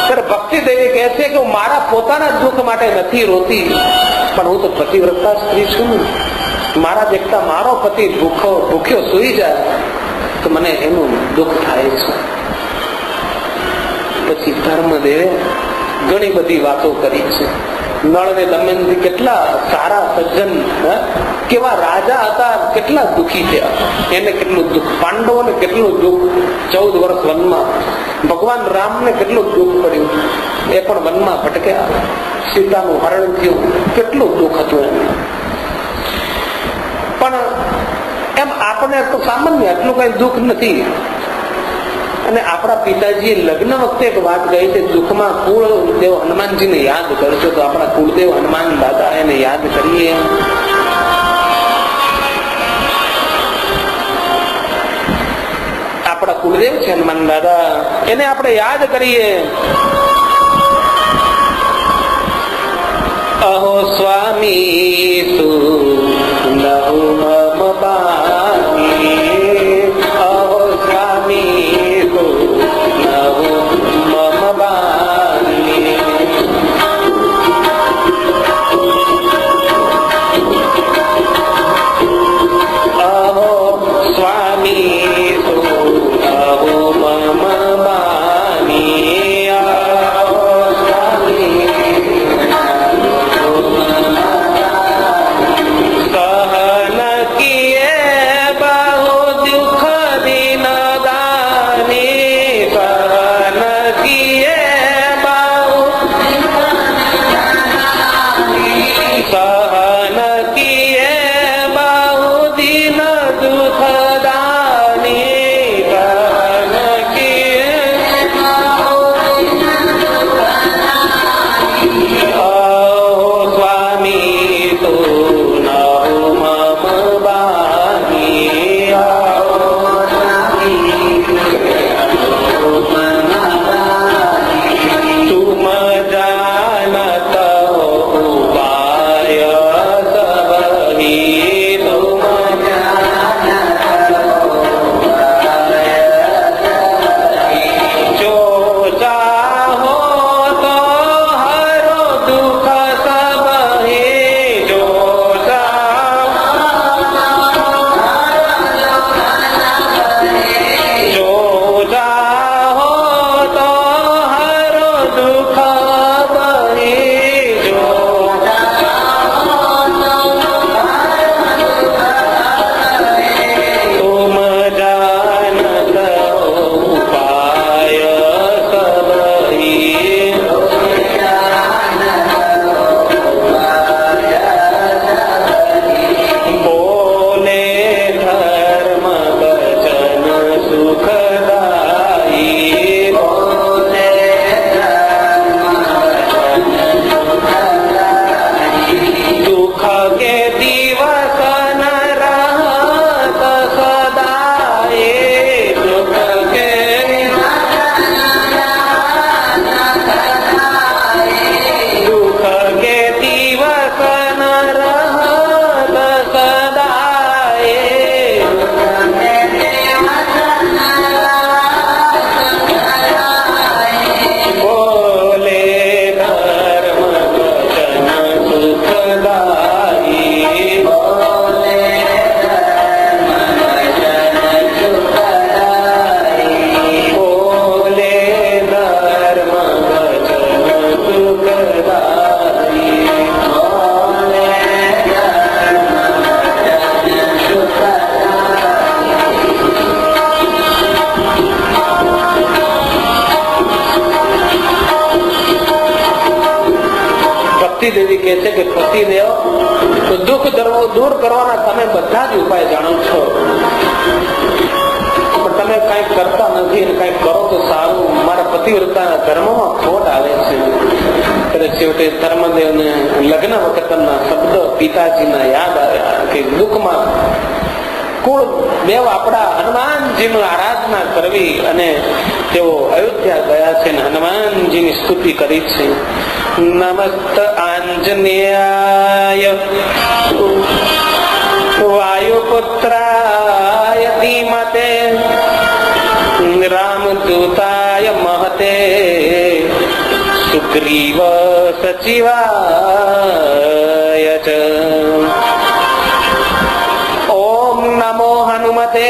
ત્યારે ભક્તિ દેવી કહે છે કે હું મારા પોતાના દુઃખ માટે નથી રોતી, પણ હું તો પતિવ્રતા સ્ત્રી છું ને. મારા દેખતા મારો પતિ ભૂખ્યો સુઈ જાય તો મને એનું દુઃખ થાય છે. પછી ધર્મદેવે ઘણી બધી વાતો કરી છે. નળ ને દમયંતી કેટલા સારા સજ્જન, કેવા રાજા હતા, કેટલા દુઃખી થયા. એને કેટલું દુઃખ, પાંડવોને કેટલું દુઃખ. 14 વર્ષ વનમાં. ભગવાન રામને કેટલું દુઃખ પડ્યું. એ પણ વનમાં ભટક્યા. સીતાનું હરણ થયું. કેટલું દુઃખ હતું એમને. પણ એમ આપણે તો સામાન્ય એટલું કઈ દુઃખ નથી. અને આપણા પિતાજીએ લગ્ન વખતે એક વાત કહી છે, દુઃખમાં કુળદેવ હનુમાનજીને યાદ કરજો. તો આપણા કુળદેવ હનુમાન દાદા એને યાદ કરીએ. આપણા કુળદેવ છે હનુમાન દાદા, એને આપણે યાદ કરીએ. અહો સ્વામી તુ નહુ મમ બાની, અહો સ્વામી તુ નહુ મમ બાની. અહો સ્વામી તુ નહુ મમ બાની, અહો સ્વામી સહન કુંતી દેવી કહે છે કે પતિદેવ દુઃખ દૂર કરવાના તમે બધા જ ઉપાય જાણો છો, પણ તમે કઈક કરતા નથી અને કઈક કરો તો સારું. મારા પતિવ્રતાના ધર્મમાં ખોટ આવે છે. ત્યારે છેવટે ધર્મદેવને લગ્ન વખતના શબ્દો પિતાજીના યાદ આવ્યા કે દુઃખમાં કુળ દેવ આપણા હનુમાનજીની આરાધના કરવી, અને તેઓ અયોધ્યા ગયા છે અને હનુમાનજીની સ્તુતિ કરી છે. નમસ્ત આંજનેયાય વાયુપુત્રાય ધીમતે રામદૂતાય મહતે સુગ્રીવ સચિવાય ચ. ઓમ નમો હનુમતે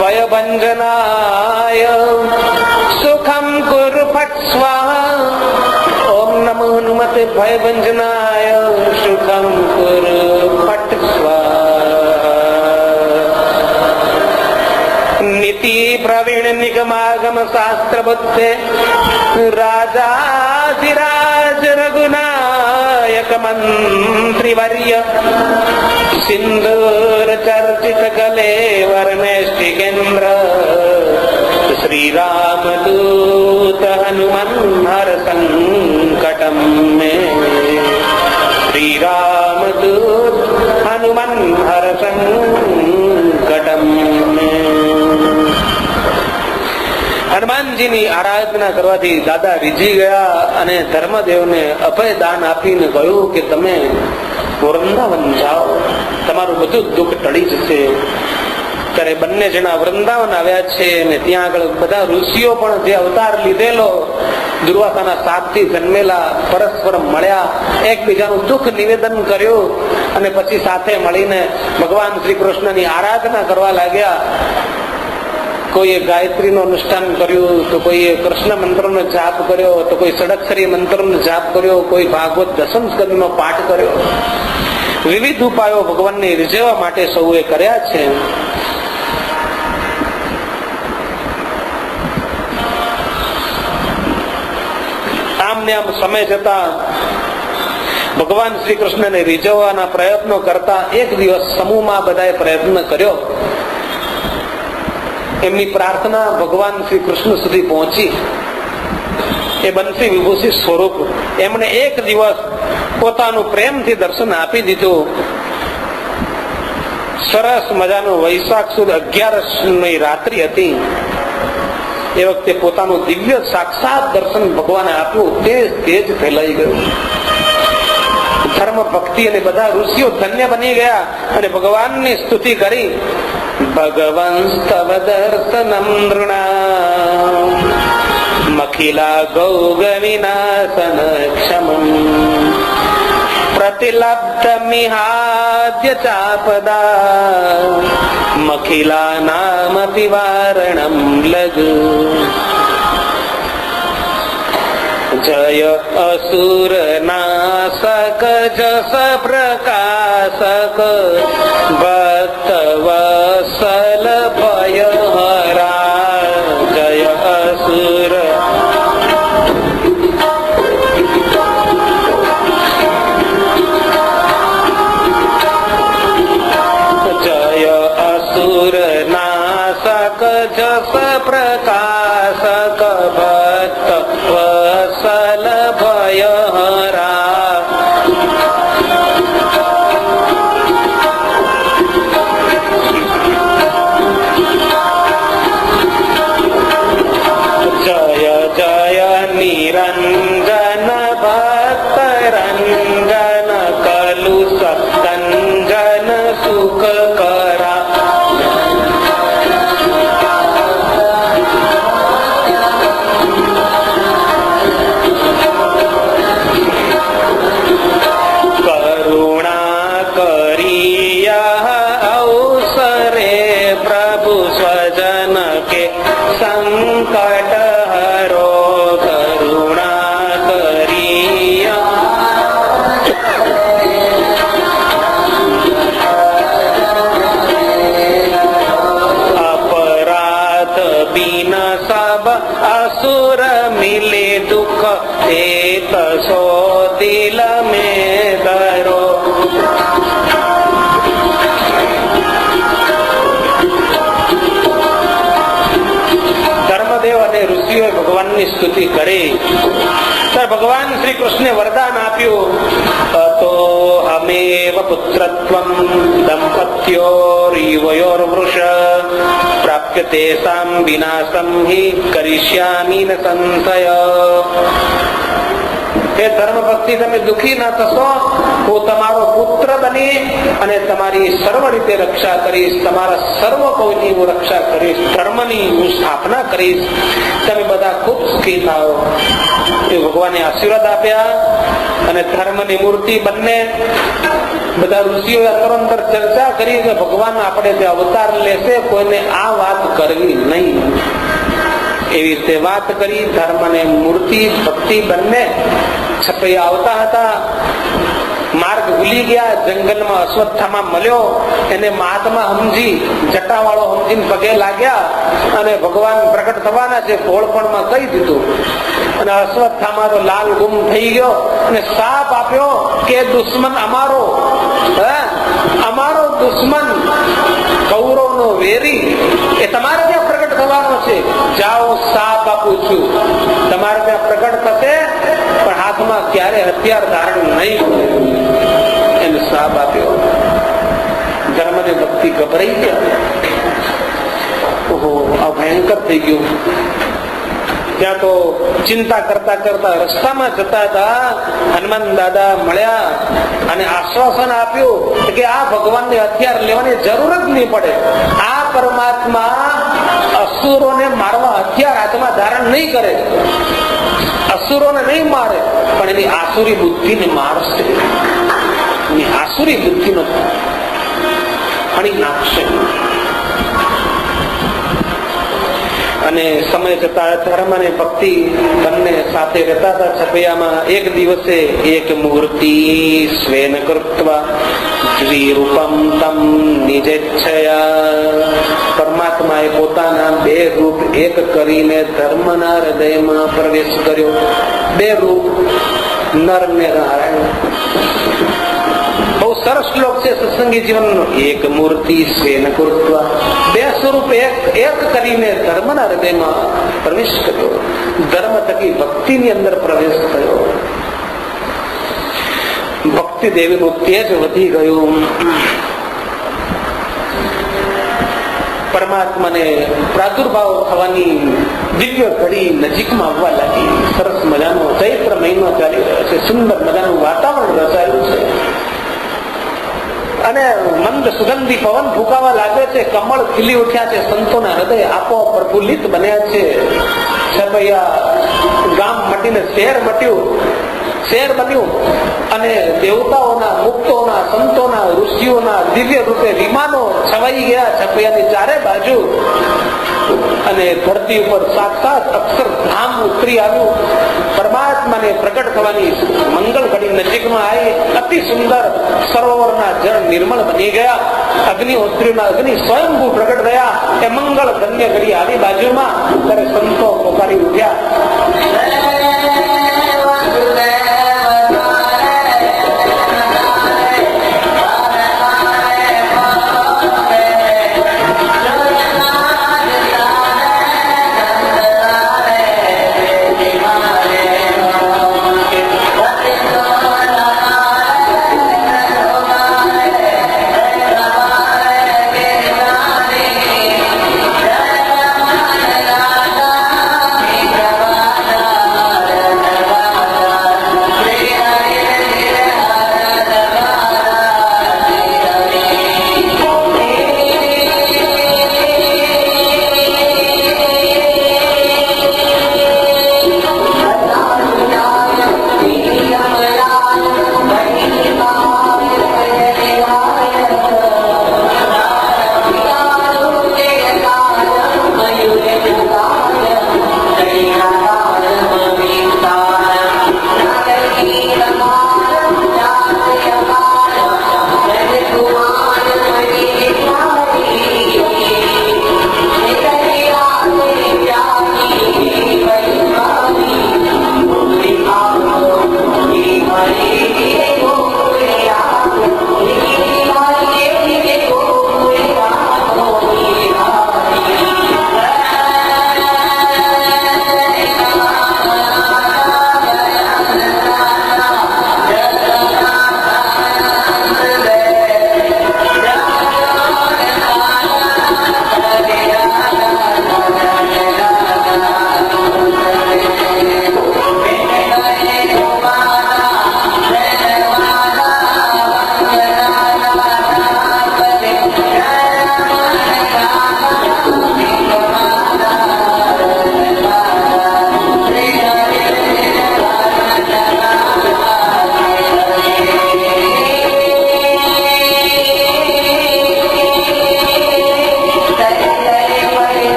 ભયભંજનાય સુખમ કુરુ ફટ સ્વાહા. ઓમ નમો હનુમતે ભયભંજનાય સુખમ કુરુ ફટ સ્વાહા. નીતિ પ્રવીણ નિગમાગમ શાસ્ત્ર બુદ્ધે રાજાધિરાજ રઘુનાયક મંત્રીવર્ય સિંદૂર ચર્ચિત ગલે વર્ણેષ્ટિ કેન્દ્ર શ્રી રામદૂત હનુમન હર સંકટમ મે. શ્રી રામદૂત હનુમન હર સંકટમ મે. હનુમાનજીની આરાધના કરવાથી દાદા રીઝી ગયા અને ધર્મદેવને અભય દાન આપીને કહ્યું કે તમે વૃંદાવન જાઓ, તમારું બધું દુઃખ ટળી જશે. ત્યારે બંને જણા વૃંદાવન આવ્યા છે અને ત્યાં આગળ બધા ઋષિઓ પણ જે અવતાર લીધેલો દુર્વાસાના શાપથી જન્મેલા પરસ્પર મળ્યા, એકબીજાનું દુઃખ નિવેદન કર્યું અને પછી સાથે મળીને ભગવાન શ્રી કૃષ્ણની આરાધના કરવા લાગ્યા. કોઈએ ગાયત્રીનું અનુષ્ઠાન કર્યું, તો કોઈએ કૃષ્ણ મંત્રનો જાપ કર્યો, તો કોઈ ષડક્ષરી મંત્રનો જાપ કર્યો, કોઈ ભાગવત દસમ સ્કંદનો પાઠ કર્યો. વિવિધ ઉપાયો ભગવાનને રીઝવવા માટે સૌએ કર્યા છે. આમ ને આમ સમય જતા ભગવાન શ્રી કૃષ્ણને રીઝવવાના પ્રયત્નો કરતા એક દિવસ સમૂહમાં બધાએ પ્રયત્ન કર્યો. એમની પ્રાર્થના ભગવાન શ્રી કૃષ્ણ સુધી પહોંચી. એ બંસી વિભૂષિત સ્વરૂપ એમણે એક દિવસ પોતાનું પ્રેમથી દર્શન આપી દીધું. સરસ મજાનું વૈશાખ સુદ 11 રાત્રિ હતી. એ વખતે પોતાનું દિવ્ય સાક્ષાત દર્શન ભગવાને આપ્યું. તેજ ફેલાઈ ગયું. ધર્મ ભક્તિ અને બધા ઋષિઓ ધન્ય બની ગયા અને ભગવાનની સ્તુતિ કરી. ભગવન સ્તવ દર્શનમ નૃણામ મખિલા ગૌગ વિનાશન ક્ષમમ પ્રતિલબ્ધ મિહાદ્ય ચાપદા મખિલા નામ વિવારણમ લઘુ. જય અસુર નાશક જસ પ્રકાશક ભક્ત વત્સલ ભય હરા. જય અસુર જય અસુર નાશક જસ પ્રકાશક ભક્ત વત્સલ ભય હરા. જય જય નિરંજન ભક્ત રંજન કલુષ કંજન સુખ કરા. સંકટ હરો કરુણા કરિયા. અપરાધ બિન સબ અસુર મિલે દુઃખ એક શોધ દિલ મેં ધરો. ધર્મદેવ અને ઋષિઓએ ભગવાનની સ્તુતિ કરી. ત્યારે ભગવાન શ્રી કૃષ્ણે વરદાન આપ્યું, તો હમેવ પુત્રત્વમ દંપત્યોર્યુવયોર્વૃષ પ્રાપ્ય તેષાં વિનાશમ હિ કરિષ્યામિ ન સંશય. હે ધર્મ ભક્તિ, તમે દુઃખી ના થશો. હું તમારો પુત્ર બની અને તમારી સર્વ રીતે રક્ષા કરીશ. તમારા સર્વ કોઈની હું રક્ષા કરીશ. ધર્મની હું સ્થાપના કરીશ. તમે બધા ખૂબ સુખી થાઓ. એ ભગવાને આશીર્વાદ આપ્યા. અને ધર્મની મૂર્તિ બંને બધા ઋષિઓએ અંતરોઅંતર ચર્ચા કરી કે ભગવાન આપણે જે અવતાર લેશે કોઈને આ વાત કરવી નહીં. એવી રીતે વાત કરી. ધર્મ અને મૂર્તિ ભક્તિ બંને છપૈયા આવતા હતા. માર્ગ ભૂલી ગયા. જંગલમાં અશ્વત્થામા મળ્યો. એને મહાત્મા સમજી, જટાવાળો સમજીને પગે લાગ્યા અને ભગવાન પ્રગટ થવાના છે ભોળપણમાં કહી દીધું. અને અશ્વત્થામા તો લાલ ગુમ થઈ ગયો અને શાપ આપ્યો કે દુશ્મન અમારો, અમારો દુશ્મન કૌરવનો વેરી એ તમારે ત્યાં પ્રગટ થવાનો છે. જાઓ, શાપ આપું છું. તમારે ત્યાં પ્રગટ થશે પણ હાથમાં ક્યારે હથિયાર ધારણ નહીં કરે. એને શાપ આપ્યો. ધર્મ ને ભક્તિ ગભરાઈ ગયા. ઓહો, આ ભયંકર થઈ ગયું. ત્યાં તો ચિંતા કરતા કરતા રસ્તામાં જતા હતા. હનુમાન દાદા મળ્યા અને આશ્વાસન આપ્યું કે આ ભગવાનને હથિયાર લેવાની જરૂર જ નહીં પડે. આ પરમાત્મા અસુરોને મારવા હથિયાર હાથમાં ધારણ નહીં કરે. અસુરોને નહીં મારે પણ એની આસુરી બુદ્ધિને મારશે. એની આસુરી બુદ્ધિનો હણી નાખશે. અને સમય જતા ધર્મ અને ભક્તિ બંને સાથે રહેતા હતા છપૈયામાં. એક દિવસે એક મૂર્તિ સ્વેન કૃત્વા દ્વિરૂપમ તમ નિજેચ્છયા. પરમાત્માએ પોતાના બે રૂપ એક કરીને ધર્મના હૃદયમાં પ્રવેશ કર્યો. બે રૂપ, નર ને નારાયણ. બહુ સરસ શ્લોક છે સત્સંગી જીવનનો. એક મૂર્તિ સ્વેન કૃત્વા, બે સ્વરૂપ એક કરીને ધર્મના હૃદયમાં પ્રવેશ કર્યો. ધર્મ થકી ભક્તિની અંદર પ્રવેશ થયો. ભક્તિ દેવીનું તેજ વધી ગયું. પરમાત્માને પ્રાદુર્ભાવ થવાની દિવ્ય ઘડી નજીકમાં આવવા લાગી. સરસ મજાનો ચૈત્ર મહિનો ચાલી રહ્યો છે. સુંદર મજાનું વાતાવરણ રચાયું છે અને મંદ સુગંધી પવન ફૂંકાવા લાગે છે. કમળ ખીલી ઉઠ્યા છે. સંતોના હૃદય આપોઆપ પ્રફુલ્લિત બન્યા છે. છપૈયા ગામ મટીને શહેર મટ્યું, શહેર બન્યું. અને દેવતાઓના, મુક્તોના, સંતોના, ઋષિઓના દિવ્ય રૂપે વિમાનો છવાઈ ગયા છપૈયાની ચારે બાજુ. અને ધરતી ઉપર સાક્ષાત અક્ષરધામ ઉતરી આવ્યું. પરમાત્માને પ્રગટ થવાની મંગળ ઘડી નજીકમાં આવી. અતિ સુંદર સરોવરના જળ નિર્મળ બની ગયા. અગ્નિહોત્રીના અગ્નિ સ્વયંભૂ પ્રગટ થયા. એ મંગળ ધન્ય ઘડી આવી બાજુમાં. ત્યારે સંતો પોકારી ઉઠ્યા,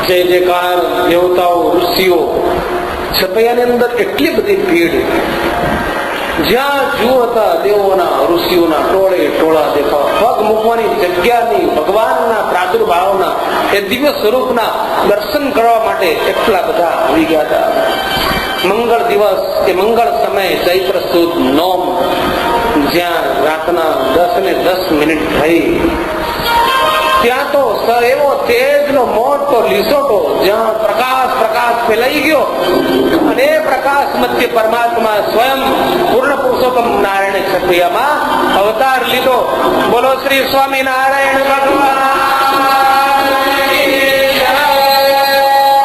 જય જયકાર દેવતાઓ ઋષિઓ, છપૈયાની અંદર એટલી બધી ભીડ, જ્યાં જુઓ ત્યાં દેવોના ઋષિઓના ટોળે ટોળા દેખાવા, પગ મૂકવાની જગ્યાની, ભગવાનના પ્રાદુર્ભાવના, એ દિવ્ય સ્વરૂપના દર્શન કરવા માટે એટલા બધા આવી ગયા હતા. મંગળ દિવસ કે મંગળ સમય ચૈત્ર સુદ નોમ, જ્યાં રાતના 10:10 થઈ, ત્યાં તો એવો તેજનો મોટો લીસોટો, જ્યાં પ્રકાશ ફેલાઈ ગયો, અને એ પ્રકાશ મધ્ય પરમાત્મા સ્વયં પૂર્ણ પુરુષોત્તમ નારાયણ છપૈયામાં અવતાર લીધો. બોલો શ્રી સ્વામિનારાયણ ભગવાન,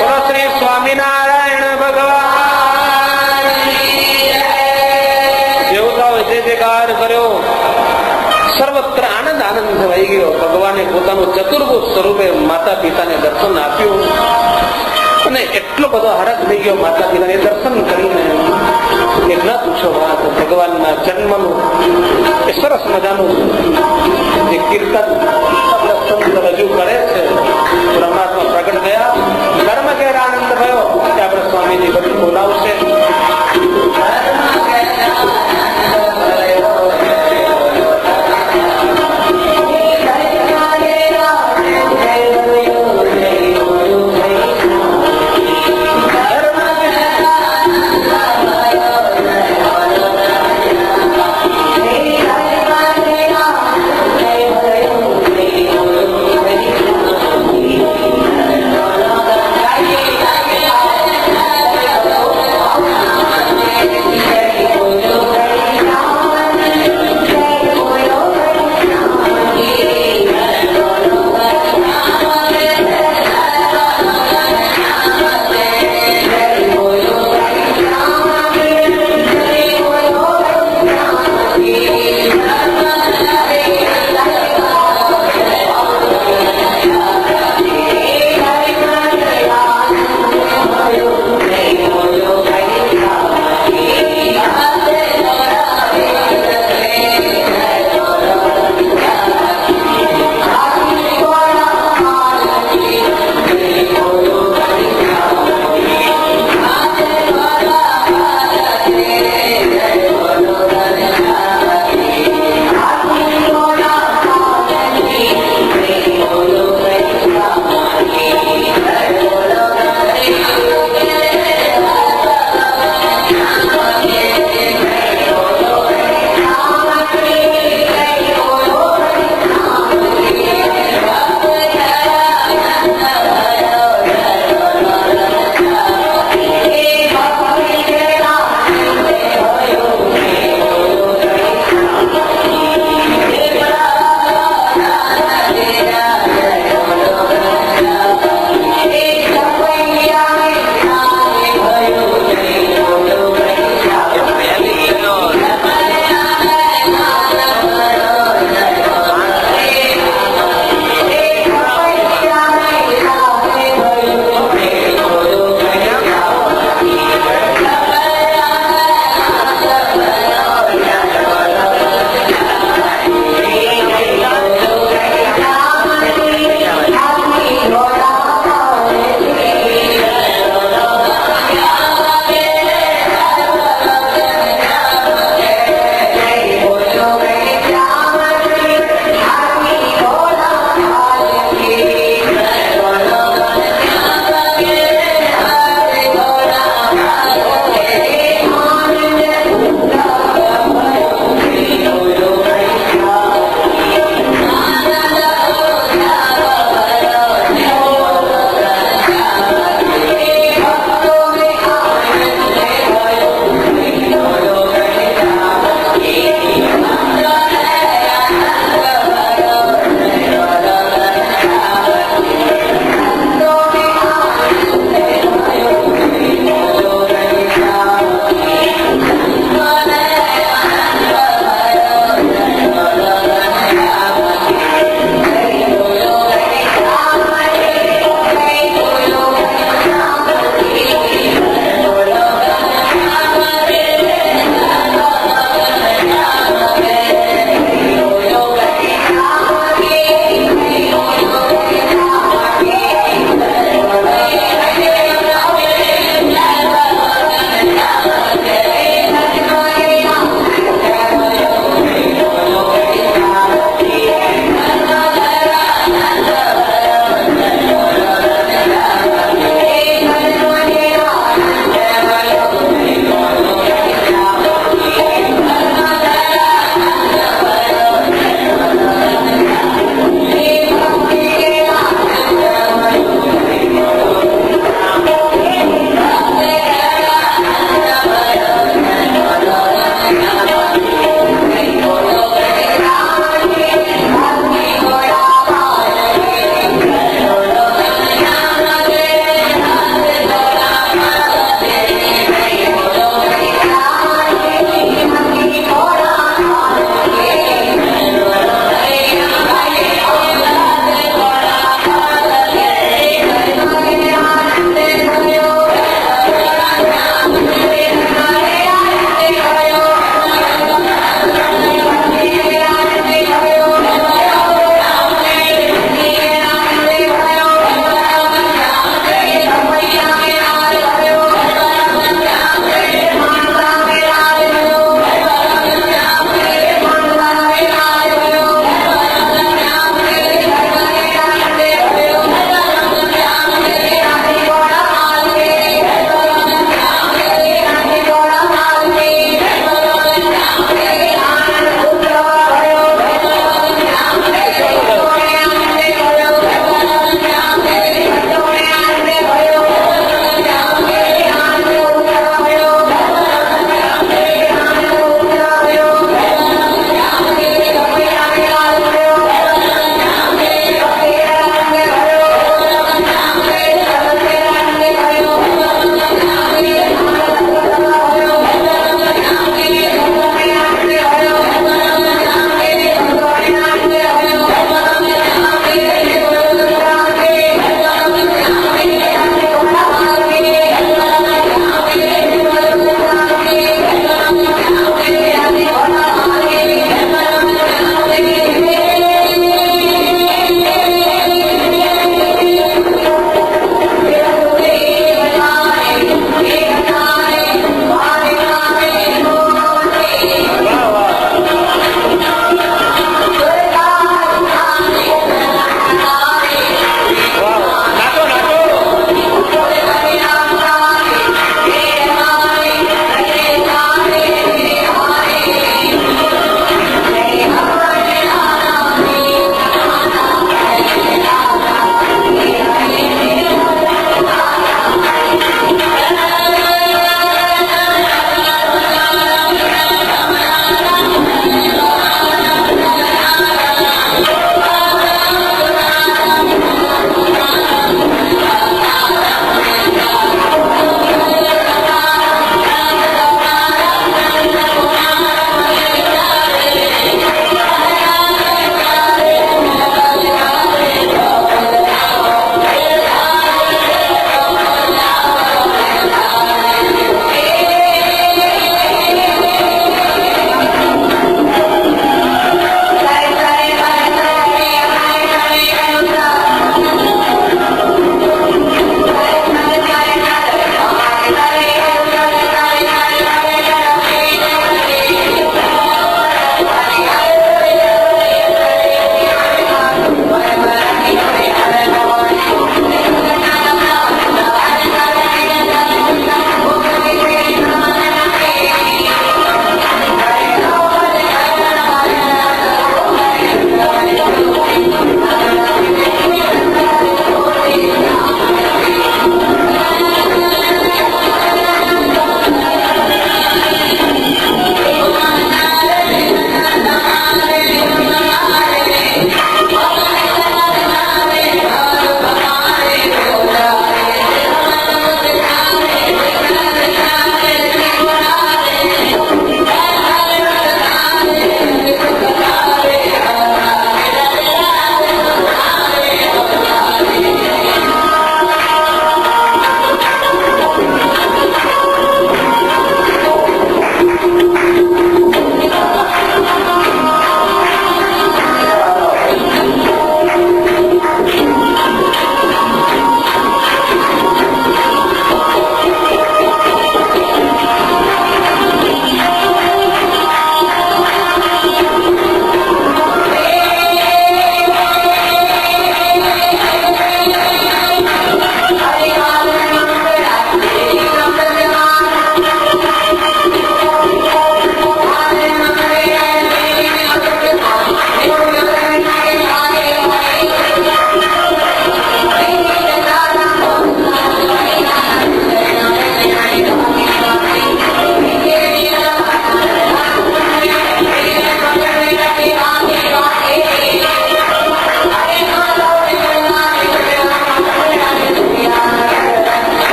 બોલો શ્રી સ્વામિનારાયણ ભગવાન. દેવતાઓ જે જયકાર કર્યો, સર્વત્ર આનંદ થઈ ગયો. ભગવાને પોતાનું ચતુર્ભુજ સ્વરૂપે માતા પિતાને દર્શન આપ્યું, અને એટલો બધો હરખ થઈ ગયો માતા પિતાને દર્શન કરીને કે ન પૂછો વાત. ભગવાનના જન્મનું એ સરસ મજાનું જે કીર્તન રજૂ